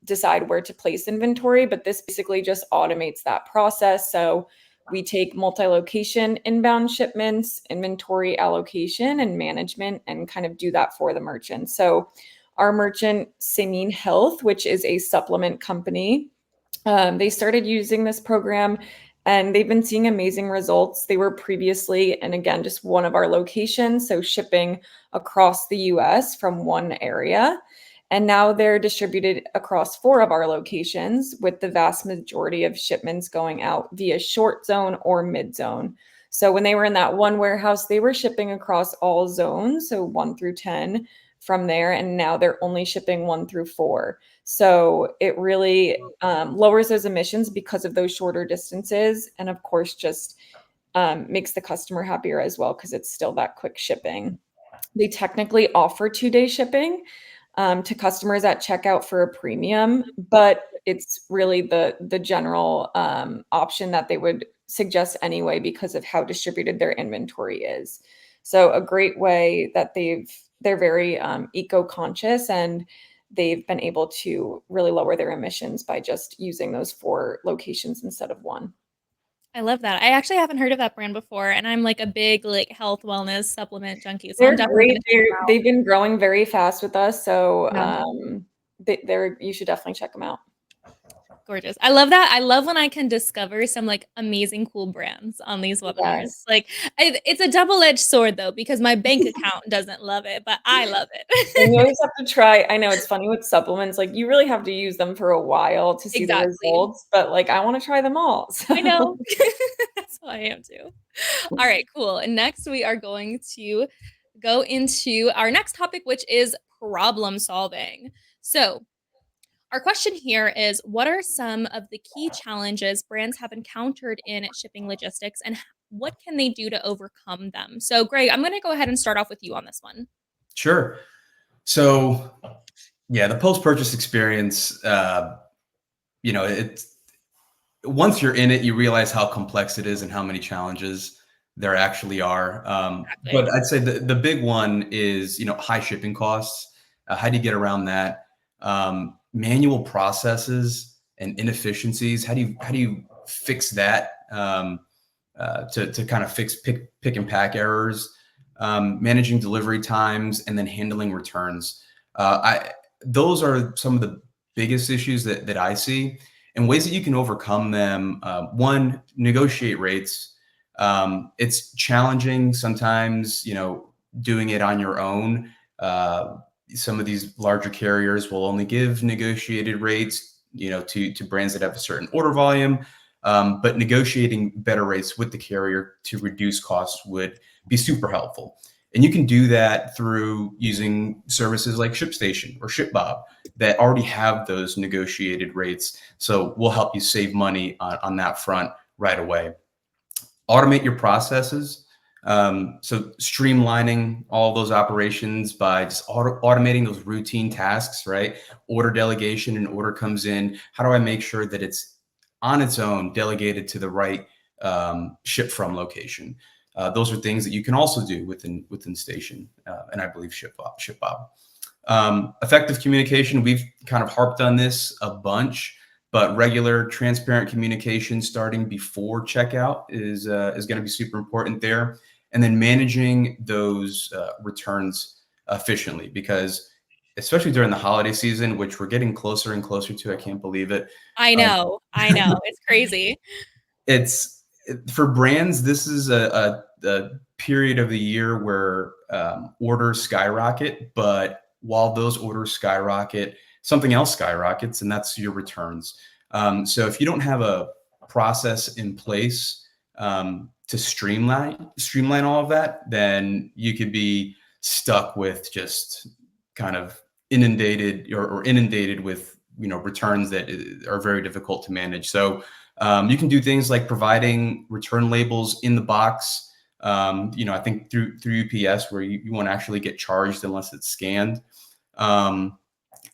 B: decide where to place inventory. But this basically just automates that process. So we take multi-location inbound shipments, inventory allocation and management, and kind of do that for the merchant. So our merchant, Simine Health, which is a supplement company, they started using this program and they've been seeing amazing results. They were previously, and again, just one of our locations, so shipping across the US from one area. And now they're distributed across 4 of our locations, with the vast majority of shipments going out via short zone or mid zone. So when they were in that one warehouse, they were shipping across all zones, so 1 through 10 from there. And now they're only shipping 1 through 4. So it really lowers those emissions because of those shorter distances. And of course, just makes the customer happier as well, because it's still that quick shipping. They technically offer 2-day shipping to customers at checkout for a premium, but it's really the general option that they would suggest anyway because of how distributed their inventory is. So a great way that they're very eco-conscious, and they've been able to really lower their emissions by just using those 4 locations instead of 1.
A: I love that. I actually haven't heard of that brand before, and I'm like a big like health wellness supplement junkie, so I'm
B: They're
A: definitely
B: great.
A: gonna check them out.
B: They've been growing very fast with us, so
A: Yeah.
B: you should definitely check them out.
A: Gorgeous. I love that. I love when I can discover some like amazing, cool brands on these webinars.
B: Yes.
A: Like, it's a double-edged sword though, because my bank account doesn't love it, but I love
B: And you
A: it.
B: always have to try. I know it's funny with supplements, like you really have to use them for a while to see the
A: Exactly.
B: results, but like I want to try them all.
A: I know. That's how I am too. All right, cool. And next we are going to go into our next topic, which is problem solving. So, our question here is, what are some of the key challenges brands have encountered in shipping logistics, and what can they do to overcome them? So, Greg, I'm going to go ahead and start off with you on this one.
D: Sure. So, yeah, the post-purchase experience, it's once you're in it, you realize how complex it is and how many challenges there actually are.
A: Exactly.
D: But I'd say the big one is, high shipping costs. How do you get around that? Manual processes and inefficiencies. How do you fix that to kind of fix pick and pack errors? Managing delivery times and then handling returns. Those are some of the biggest issues that I see, and ways that you can overcome them. One, negotiate rates. It's challenging sometimes, doing it on your own. Some of these larger carriers will only give negotiated rates, to brands that have a certain order volume. But negotiating better rates with the carrier to reduce costs would be super helpful. And you can do that through using services like ShipStation or ShipBob that already have those negotiated rates. So we'll help you save money on that front right away. Automate your processes. So streamlining all those operations by just automating those routine tasks, right? Order delegation, an order comes in. How do I make sure that it's on its own delegated to the right ship from location? Those are things that you can also do within Station, and I believe ShipBob. Effective communication. We've kind of harped on this a bunch, but regular, transparent communication starting before checkout is going to be super important there. And then managing those returns efficiently, because especially during the holiday season, which we're getting closer and closer to, I can't believe it.
A: I know. It's crazy.
D: For brands, this is a period of the year where orders skyrocket. But while those orders skyrocket, something else skyrockets, and that's your returns. So if you don't have a process in place to streamline all of that, then you could be stuck with just kind of inundated with returns that are very difficult to manage. So you can do things like providing return labels in the box. I think through UPS, where you won't actually get charged unless it's scanned.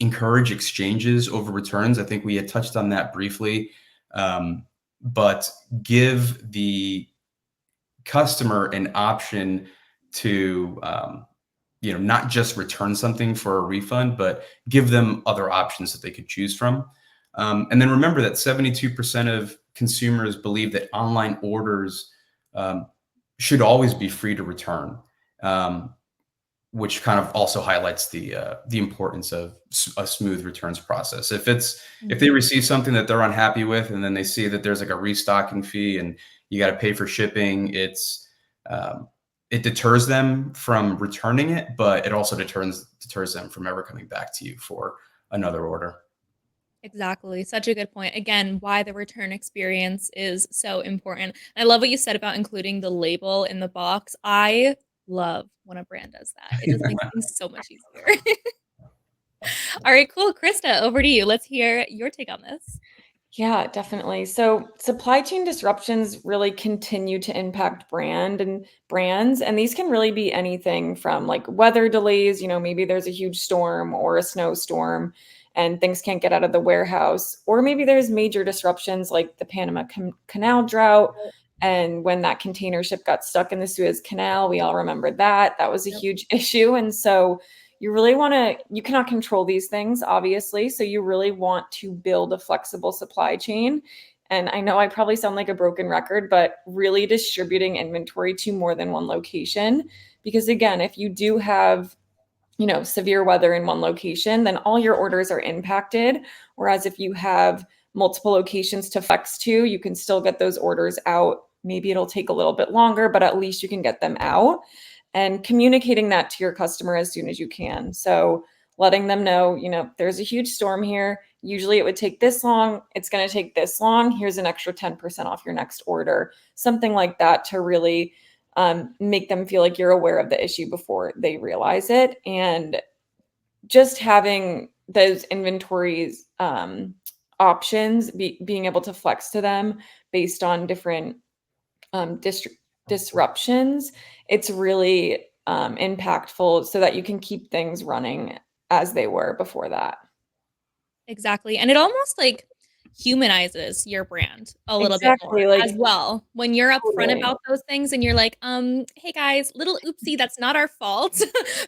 D: Encourage exchanges over returns. I think we had touched on that briefly, but give the customer an option to not just return something for a refund, but give them other options that they could choose from. And then remember that 72% of consumers believe that online orders should always be free to return, which kind of also highlights the importance of a smooth returns process. If they receive something that they're unhappy with, and then they see that there's like a restocking fee and you got to pay for shipping, it deters them from returning it, but it also deters them from ever coming back to you for another order.
A: Exactly. Such a good point. Again, why the return experience is so important. I love what you said about including the label in the box. I love when a brand does that. It just makes things so much easier. All right, cool. Krista, over to you. Let's hear your take on this.
B: Yeah, definitely. So supply chain disruptions really continue to impact brands, and these can really be anything from like weather delays, maybe there's a huge storm or a snowstorm and things can't get out of the warehouse, or maybe there's major disruptions like the Panama Canal drought, And when that container ship got stuck in the Suez Canal, we all remember that. That was a huge issue. And so you really want to, you cannot control these things, obviously. So you really want to build a flexible supply chain. And I know I probably sound like a broken record, but really distributing inventory to more than one location. Because again, if you do have, you know, severe weather in one location, then all your orders are impacted. Whereas if you have multiple locations to flex to, you can still get those orders out. Maybe it'll take a little bit longer, but at least you can get them out, and communicating that to your customer as soon as you can. So letting them know, you know, there's a huge storm here. Usually it would take this long. It's going to take this long. Here's an extra 10% off your next order. Something like that to really make them feel like you're aware of the issue before they realize it. And just having those inventories options, being able to flex to them based on different disruptions, it's really impactful so that you can keep things running as they were before that.
A: Exactly. And it almost like humanizes your brand a little bit more
B: like,
A: as well. When you're upfront
B: totally.
A: about those things and you're like, hey guys, little oopsie, that's not our fault,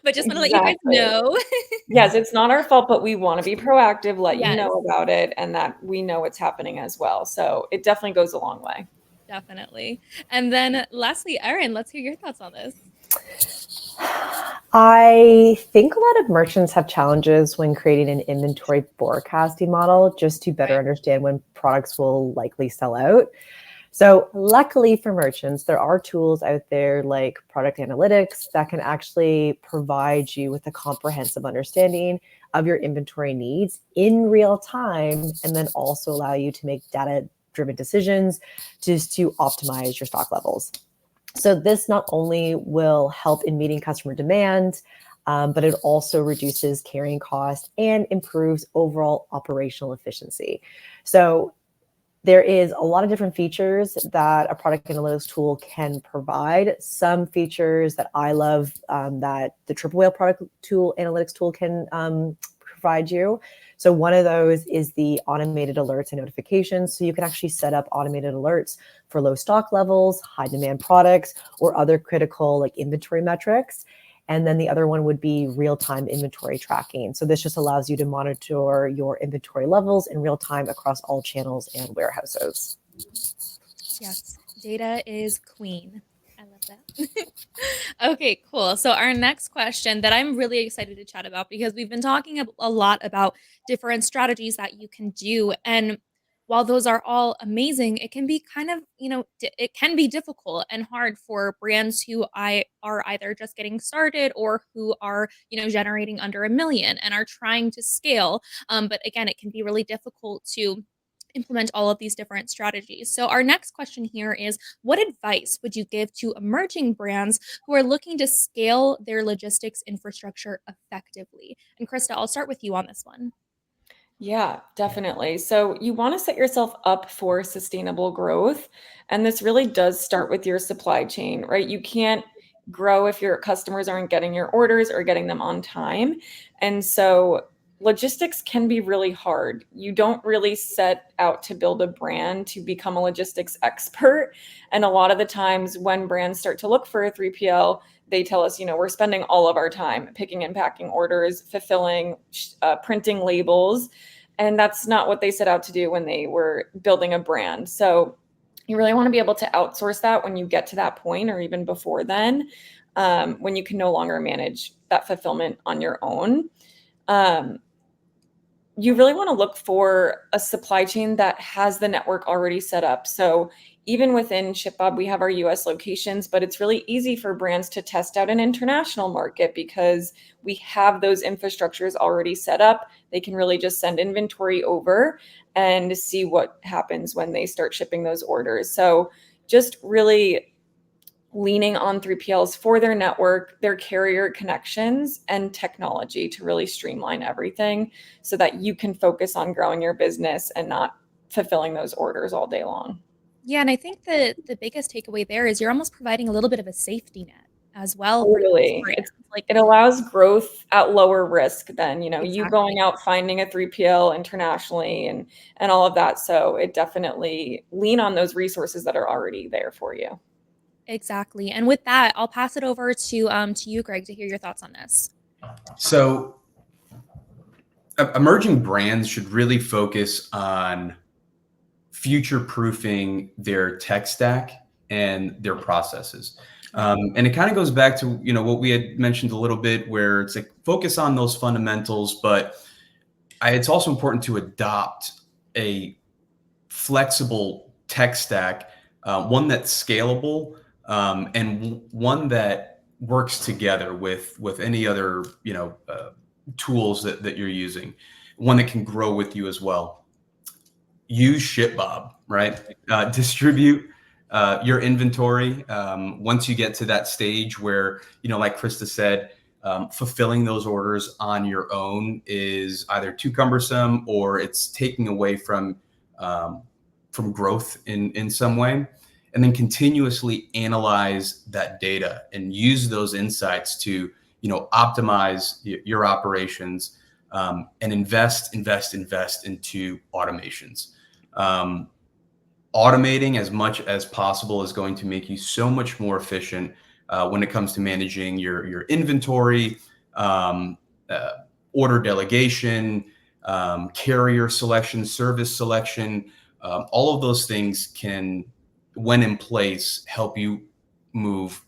A: but just want to let you guys
B: Exactly.
A: know.
B: Yes, it's not our fault, but we want to be proactive, let you
A: Yes,
B: know about it, and that we know what's happening as well. So it definitely goes a long way.
A: definitely. And then lastly, Erin, let's hear your thoughts on this.
C: I think a lot of merchants have challenges when creating an inventory forecasting model just to better understand when products will likely sell out. So luckily for merchants, there are tools out there like product analytics that can actually provide you with a comprehensive understanding of your inventory needs in real time, and then also allow you to make data-driven decisions just to optimize your stock levels. So this not only will help in meeting customer demand, but it also reduces carrying costs and improves overall operational efficiency. So there is a lot of different features that a product analytics tool can provide. Some features that I love that the Triple Whale product tool analytics tool can provide you. So one of those is the automated alerts and notifications. So you can actually set up automated alerts for low stock levels, high demand products, or other critical like inventory metrics. And then the other one would be real-time inventory tracking. So this just allows you to monitor your inventory levels in real time across all channels and warehouses.
A: Yes, data is queen. I love that. Okay, cool. So our next question that I'm really excited to chat about, because we've been talking a lot about different strategies that you can do. And while those are all amazing, it can be kind of, it can be difficult and hard for brands who are either just getting started or who are, generating under 1 million and are trying to scale. But again, it can be really difficult to implement all of these different strategies. So our next question here is, what advice would you give to emerging brands who are looking to scale their logistics infrastructure effectively? And Krista, I'll start with you on this one.
B: Yeah, definitely. So you want to set yourself up for sustainable growth. And this really does start with your supply chain, right? You can't grow if your customers aren't getting your orders or getting them on time. And so logistics can be really hard. You don't really set out to build a brand to become a logistics expert. And a lot of the times when brands start to look for a 3PL, they tell us, we're spending all of our time picking and packing orders, fulfilling, printing labels. And that's not what they set out to do when they were building a brand. So you really want to be able to outsource that when you get to that point, or even before then, when you can no longer manage that fulfillment on your own. You really want to look for a supply chain that has the network already set up. So even within ShipBob, we have our US locations, but it's really easy for brands to test out an international market because we have those infrastructures already set up. They can really just send inventory over and see what happens when they start shipping those orders. So just really leaning on 3PLs for their network, their carrier connections, and technology to really streamline everything so that you can focus on growing your business and not fulfilling those orders all day long.
A: Yeah, and I think that the biggest takeaway there is you're almost providing a little bit of a safety net as well.
B: Totally.
A: For those brands.
B: It allows growth at lower risk than, you
A: Exactly.
B: going out finding a 3PL internationally and all of that. So it definitely lean on those resources that are already there for you.
A: Exactly. And with that, I'll pass it over to you, Greg, to hear your thoughts on this.
D: So emerging brands should really focus on future-proofing their tech stack and their processes. And it kind of goes back to, what we had mentioned a little bit, where it's like focus on those fundamentals, but it's also important to adopt a flexible tech stack, one that's scalable, and one that works together with any other, tools that you're using, one that can grow with you as well. Use ShipBob, right? Distribute your inventory. Once you get to that stage where, like Krista said, fulfilling those orders on your own is either too cumbersome or it's taking away from growth in some way. And then continuously analyze that data and use those insights to, optimize your operations, and invest into automations. Automating as much as possible is going to make you so much more efficient when it comes to managing your inventory, order delegation, carrier selection, service selection. All of those things can, when in place, help you move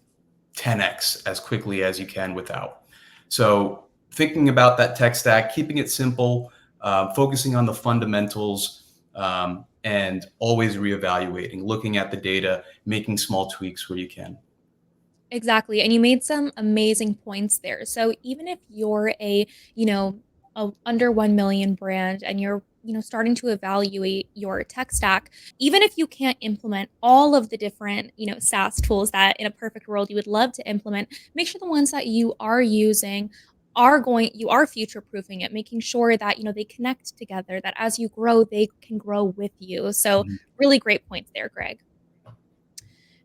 D: 10x as quickly as you can without. So thinking about that tech stack, keeping it simple, focusing on the fundamentals, and always reevaluating, looking at the data, making small tweaks where you can.
A: Exactly. And you made some amazing points there. So even if you're a under 1 million brand and you're, starting to evaluate your tech stack, even if you can't implement all of the different, SaaS tools that in a perfect world you would love to implement, make sure the ones that you are using you are future proofing it, making sure that, they connect together, that as you grow, they can grow with you. So really great points there, Greg.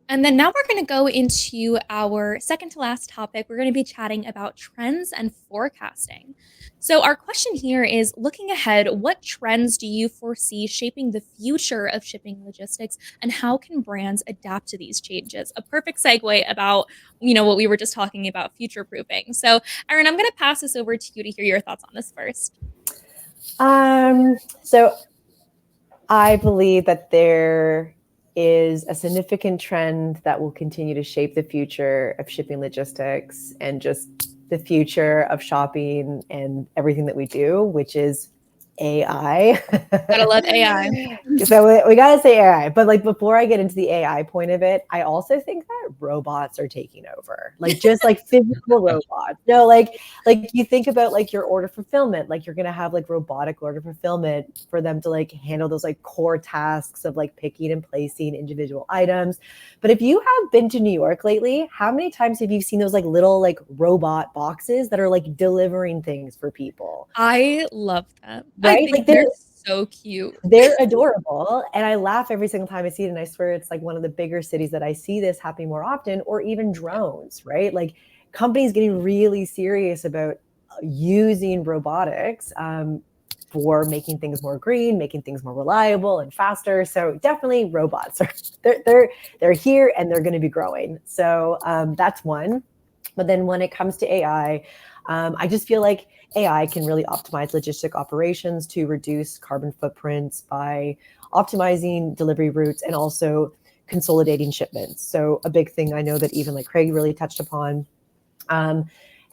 A: And then now we're going to go into our second to last topic. We're going to be chatting about trends and forecasting. So our question here is, looking ahead, what trends do you foresee shaping the future of shipping logistics, and how can brands adapt to these changes? A perfect segue about, what we were just talking about, future proofing. So Erin, I'm going to pass this over to you to hear your thoughts on this first.
C: So I believe that there is a significant trend that will continue to shape the future of shipping logistics and just the future of shopping and everything that we do, which is AI.
A: Gotta love AI.
C: So we gotta say AI, but before I get into the AI point of it, I also think that robots are taking over, just physical robots. No, like you think about your order fulfillment, you're gonna have robotic order fulfillment for them to handle those core tasks of picking and placing individual items. But if you have been to New York lately, how many times have you seen those little robot boxes that are delivering things for people?
A: I love them.
C: Right?
A: I think they're so cute.
C: They're adorable. And I laugh every single time I see it. And I swear it's one of the bigger cities that I see this happening more often, or even drones, right? Companies getting really serious about using robotics for making things more green, making things more reliable and faster. So definitely robots they're here and they're going to be growing. So that's one. But then when it comes to AI, I just feel like AI can really optimize logistic operations to reduce carbon footprints by optimizing delivery routes and also consolidating shipments. So a big thing I know that even Craig really touched upon.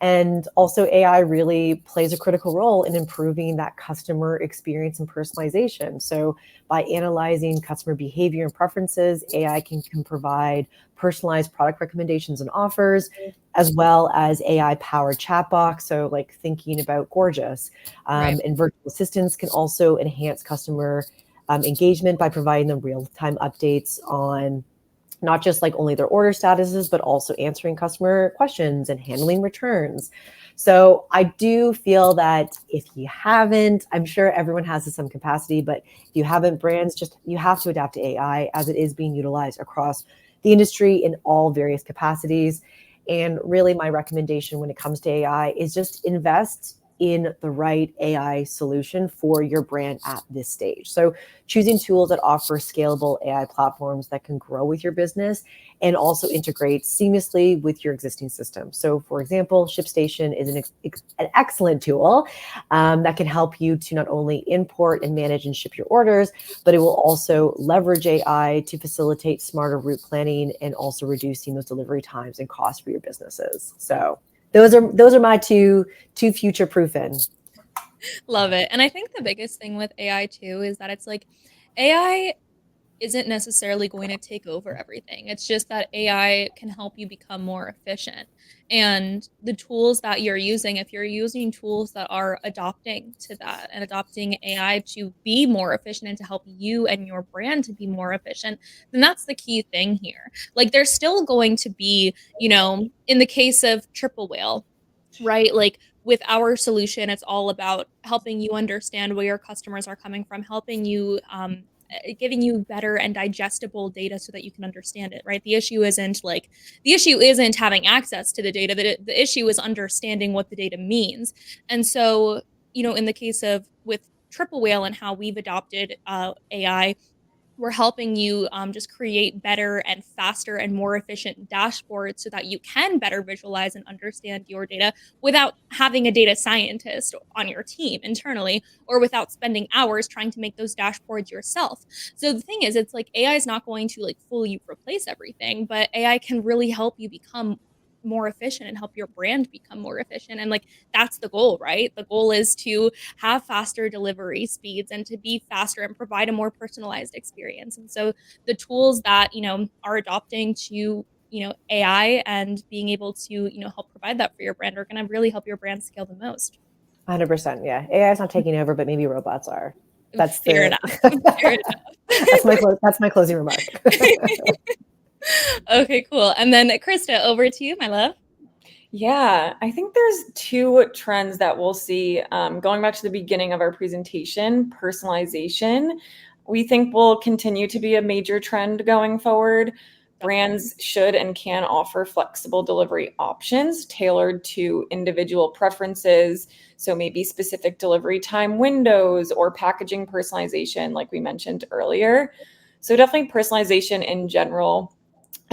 C: And also AI really plays a critical role in improving that customer experience and personalization. So by analyzing customer behavior and preferences, AI can provide personalized product recommendations and offers, as well as AI-powered chatbots. So thinking about Gorgeous.
A: Right.
C: And virtual assistants can also enhance customer engagement by providing them real-time updates on not just only their order statuses, but also answering customer questions and handling returns. So I do feel that if you haven't, I'm sure everyone has to some capacity, but if you haven't, brands you have to adapt to AI as it is being utilized across the industry in all various capacities. And really my recommendation when it comes to AI is just invest in the right AI solution for your brand at this stage. So choosing tools that offer scalable AI platforms that can grow with your business and also integrate seamlessly with your existing system. So for example, ShipStation is an excellent tool that can help you to not only import and manage and ship your orders, but it will also leverage AI to facilitate smarter route planning and also reducing those delivery times and costs for your businesses. So those are my two future proofing.
A: Love it. And I think the biggest thing with AI too is that it's like AI isn't necessarily going to take over everything. It's just that AI can help you become more efficient. And the tools that you're using, if you're using tools that are adopting to that and adopting AI to be more efficient and to help you and your brand to be more efficient, then that's the key thing here. Like there's still going to be, in the case of Triple Whale, right? Like with our solution, it's all about helping you understand where your customers are coming from, helping you, giving you better and digestible data so that you can understand it, right? The issue isn't having access to the data. The issue is understanding what the data means. And so, in the case of with Triple Whale and how we've adopted AI, we're helping you just create better and faster and more efficient dashboards so that you can better visualize and understand your data without having a data scientist on your team internally or without spending hours trying to make those dashboards yourself. So the thing is, it's like AI is not going to like fully replace everything, but AI can really help you become more efficient and help your brand become more efficient. And like that's the goal, right? The goal is to have faster delivery speeds and to be faster and provide a more personalized experience. And so the tools that, are adopting to, AI and being able to, help provide that for your brand are going to really help your brand scale the most.
C: 100%. Yeah. AI is not taking over, but maybe robots are. That's
A: Fair enough. Fair enough.
C: That's my closing remark.
A: Okay, cool. And then Krista, over to you, my love.
B: Yeah, I think there's two trends that we'll see. Going back to the beginning of our presentation, personalization, we think will continue to be a major trend going forward. Brands should and can offer flexible delivery options tailored to individual preferences. So maybe specific delivery time windows or packaging personalization, like we mentioned earlier. So definitely personalization in general.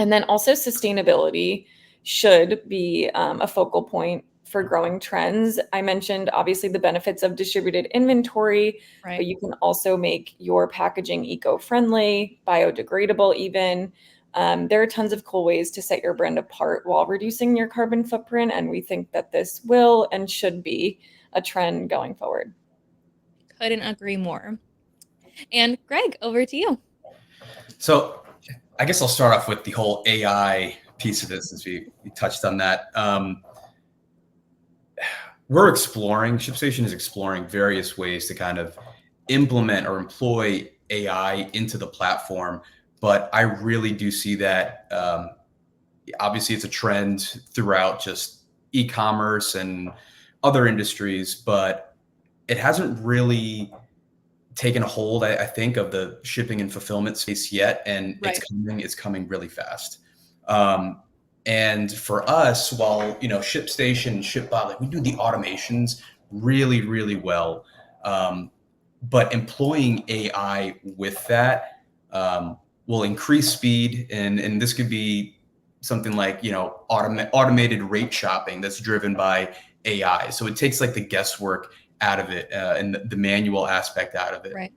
B: And then also sustainability should be a focal point for growing trends. I mentioned obviously the benefits of distributed inventory,
A: Right.
B: but you can also make your packaging eco-friendly, biodegradable even. There are tons of cool ways to set your brand apart while reducing your carbon footprint. And we think that this will and should be a trend going forward.
A: Couldn't agree more. And Greg, over to you.
D: So I guess I'll start off with the whole AI piece of this since we touched on that. ShipStation is exploring various ways to kind of implement or employ AI into the platform. But I really do see that obviously it's a trend throughout just e-commerce and other industries, but it hasn't really taken a hold, I think, of the shipping and fulfillment space yet, and
A: Right.
D: it's coming really fast. And for us, while ShipStation and ShipBot, like we do the automations really, really well, but employing AI with that will increase speed, and this could be something like automated rate shopping that's driven by AI. So it takes like the guesswork out of it and the manual aspect out of it.
A: Right.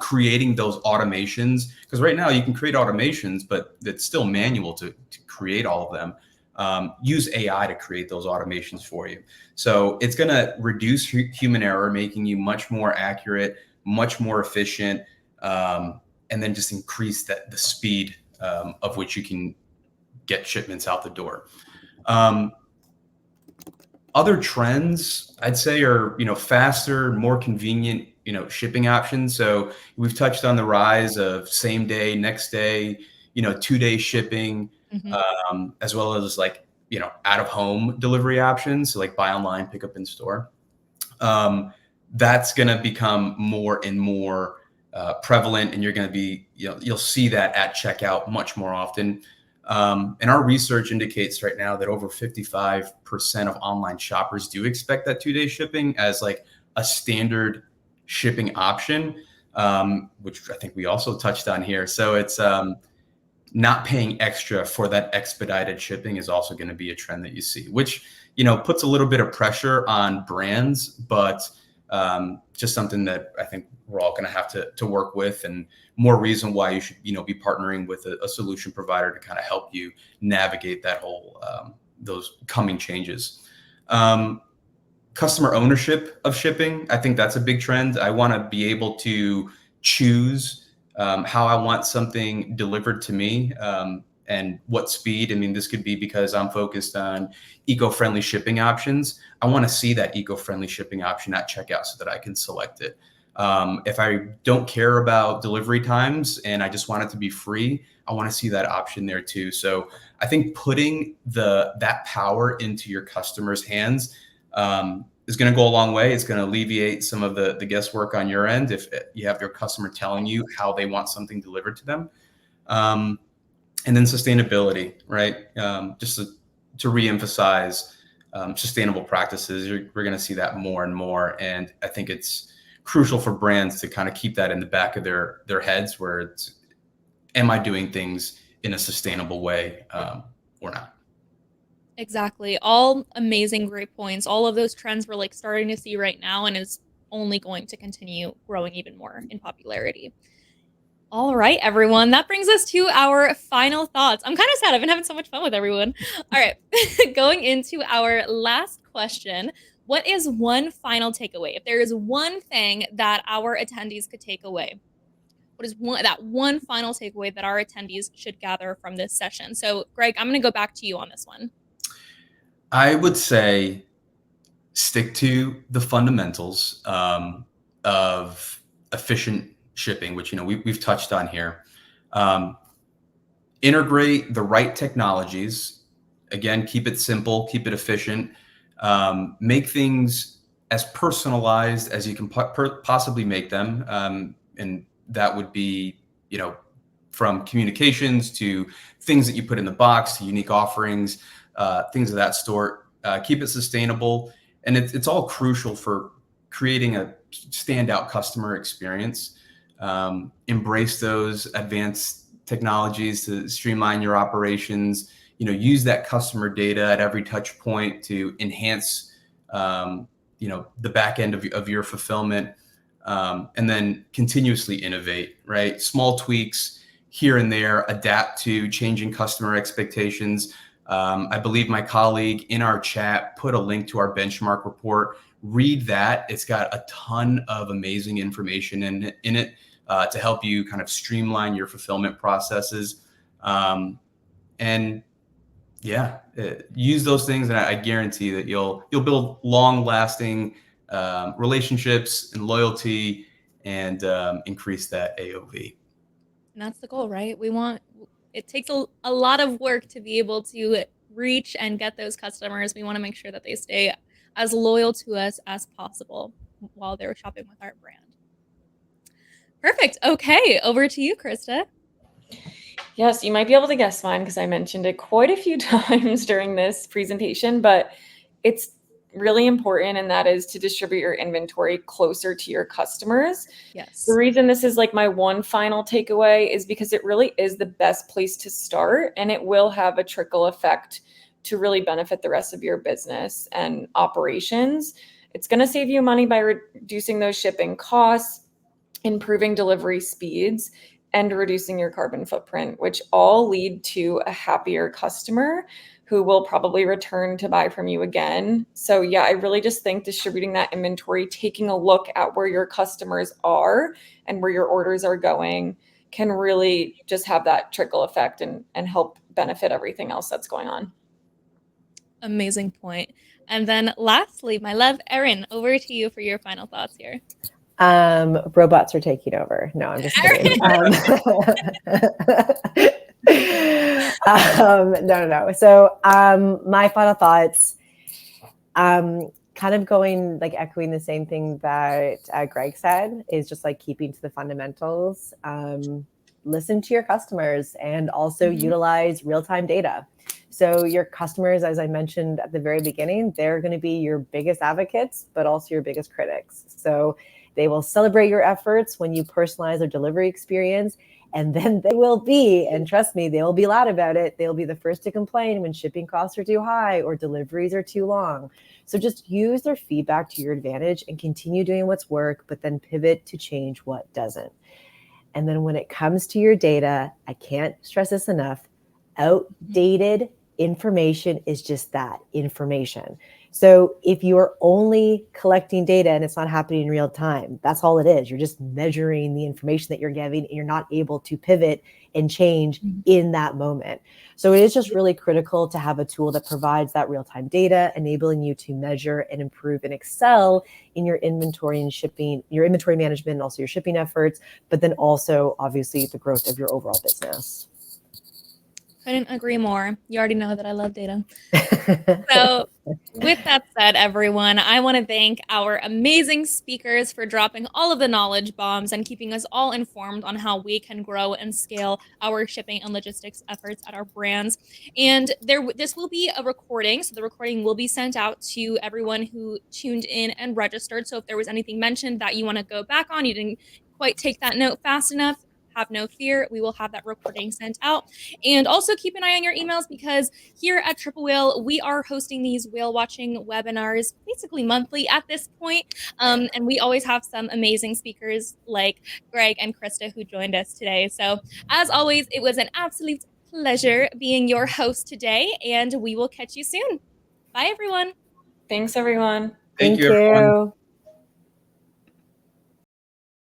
D: Creating those automations, because right now you can create automations, but it's still manual to create all of them. Use AI to create those automations for you. So it's going to reduce human error, making you much more accurate, much more efficient, and then just increase the speed of which you can get shipments out the door. Other trends I'd say are, faster, more convenient, shipping options. So we've touched on the rise of same day, next day, 2-day shipping, as well as like, out of home delivery options. So like buy online, pick up in store. That's going to become more and more prevalent, and you're going to be, you'll see that at checkout much more often. And our research indicates right now that over 55% of online shoppers do expect that 2-day shipping as like a standard shipping option, which I think we also touched on here. So it's not paying extra for that expedited shipping is also going to be a trend that you see, which, puts a little bit of pressure on brands, but just something that I think we're all going to have to work with, and more reason why you should, be partnering with a solution provider to kind of help you navigate that whole, those coming changes. Customer ownership of shipping, I think that's a big trend. I want to be able to choose how I want something delivered to me, and what speed. I mean, this could be because I'm focused on eco-friendly shipping options. I want to see that eco-friendly shipping option at checkout so that I can select it. If I don't care about delivery times and I just want it to be free, I want to see that option there too. So I think putting that power into your customers' hands is going to go a long way. It's going to alleviate some of the guesswork on your end if you have your customer telling you how they want something delivered to them. And then sustainability, right? Just to reemphasize sustainable practices. We're going to see that more and more. And I think it's crucial for brands to kind of keep that in the back of their heads, where it's, am I doing things in a sustainable way or not?
A: Exactly. All amazing, great points. All of those trends we're like starting to see right now, and is only going to continue growing even more in popularity. All right, everyone. That brings us to our final thoughts. I'm kind of sad. I've been having so much fun with everyone. All right. Going into our last question, what is one final takeaway? If there is one thing that our attendees could take away, what is that one final takeaway that our attendees should gather from this session? So, Greg, I'm going to go back to you on this one.
D: I would say stick to the fundamentals of efficient shipping, which we've touched on here. Integrate the right technologies. Again, keep it simple, keep it efficient. Make things as personalized as you can possibly make them, and that would be from communications to things that you put in the box to unique offerings, things of that sort. Keep it sustainable, and it's all crucial for creating a standout customer experience. Embrace those advanced technologies to streamline your operations. Use that customer data at every touch point to enhance the back end of your fulfillment, and then continuously innovate, right? Small tweaks here and there, adapt to changing customer expectations. I believe my colleague in our chat put a link to our benchmark report. Read that. It's got a ton of amazing information in it to help you kind of streamline your fulfillment processes. And yeah, use those things, and I guarantee that you'll build long-lasting relationships and loyalty, and increase that AOV.
A: And that's the goal, right? It takes a lot of work to be able to reach and get those customers. We want to make sure that they stay as loyal to us as possible while they're shopping with our brand. Perfect. Okay, over to you, Krista.
B: Yes, you might be able to guess mine because I mentioned it quite a few times during this presentation, but it's really important, and that is to distribute your inventory closer to your customers.
A: Yes.
B: The reason this is like my one final takeaway is because it really is the best place to start, and it will have a trickle effect to really benefit the rest of your business and operations. It's going to save you money by reducing those shipping costs, improving delivery speeds, and reducing your carbon footprint, which all lead to a happier customer who will probably return to buy from you again. So yeah, I really just think distributing that inventory, taking a look at where your customers are and where your orders are going, can really just have that trickle effect and help benefit everything else that's going on.
A: Amazing point. And then lastly, my love, Erin, over to you for your final thoughts here.
C: Robots are taking over. No, I'm just kidding. No. So my final thoughts, kind of going like echoing the same thing that Greg said, is just like keeping to the fundamentals. listen to your customers and also utilize real-time data. So your customers, as I mentioned at the very beginning, they're going to be your biggest advocates, but also your biggest critics. So they will celebrate your efforts when you personalize their delivery experience. And then they will be, and trust me, they will be loud about it. They'll be the first to complain when shipping costs are too high or deliveries are too long. So just use their feedback to your advantage and continue doing what's work, but then pivot to change what doesn't. And then when it comes to your data, I can't stress this enough, outdated information is just that, information. So if you are only collecting data and it's not happening in real time, that's all it is. You're just measuring the information that you're getting, and you're not able to pivot and change in that moment. So it is just really critical to have a tool that provides that real-time data, enabling you to measure and improve and excel in your inventory and shipping, your inventory management, and also your shipping efforts, but then also obviously the growth of your overall business.
A: Couldn't agree more. You already know that I love data. So with that said, everyone, I want to thank our amazing speakers for dropping all of the knowledge bombs and keeping us all informed on how we can grow and scale our shipping and logistics efforts at our brands. And this will be a recording. So the recording will be sent out to everyone who tuned in and registered. So if there was anything mentioned that you want to go back on, you didn't quite take that note fast enough, have no fear. We will have that recording sent out. And also keep an eye on your emails, because here at Triple Whale, we are hosting these whale watching webinars basically monthly at this point. And we always have some amazing speakers like Greg and Krista who joined us today. So as always, it was an absolute pleasure being your host today, and we will catch you soon. Bye, everyone.
B: Thanks, everyone.
D: Thank you,
C: Thank
D: everyone.
C: you.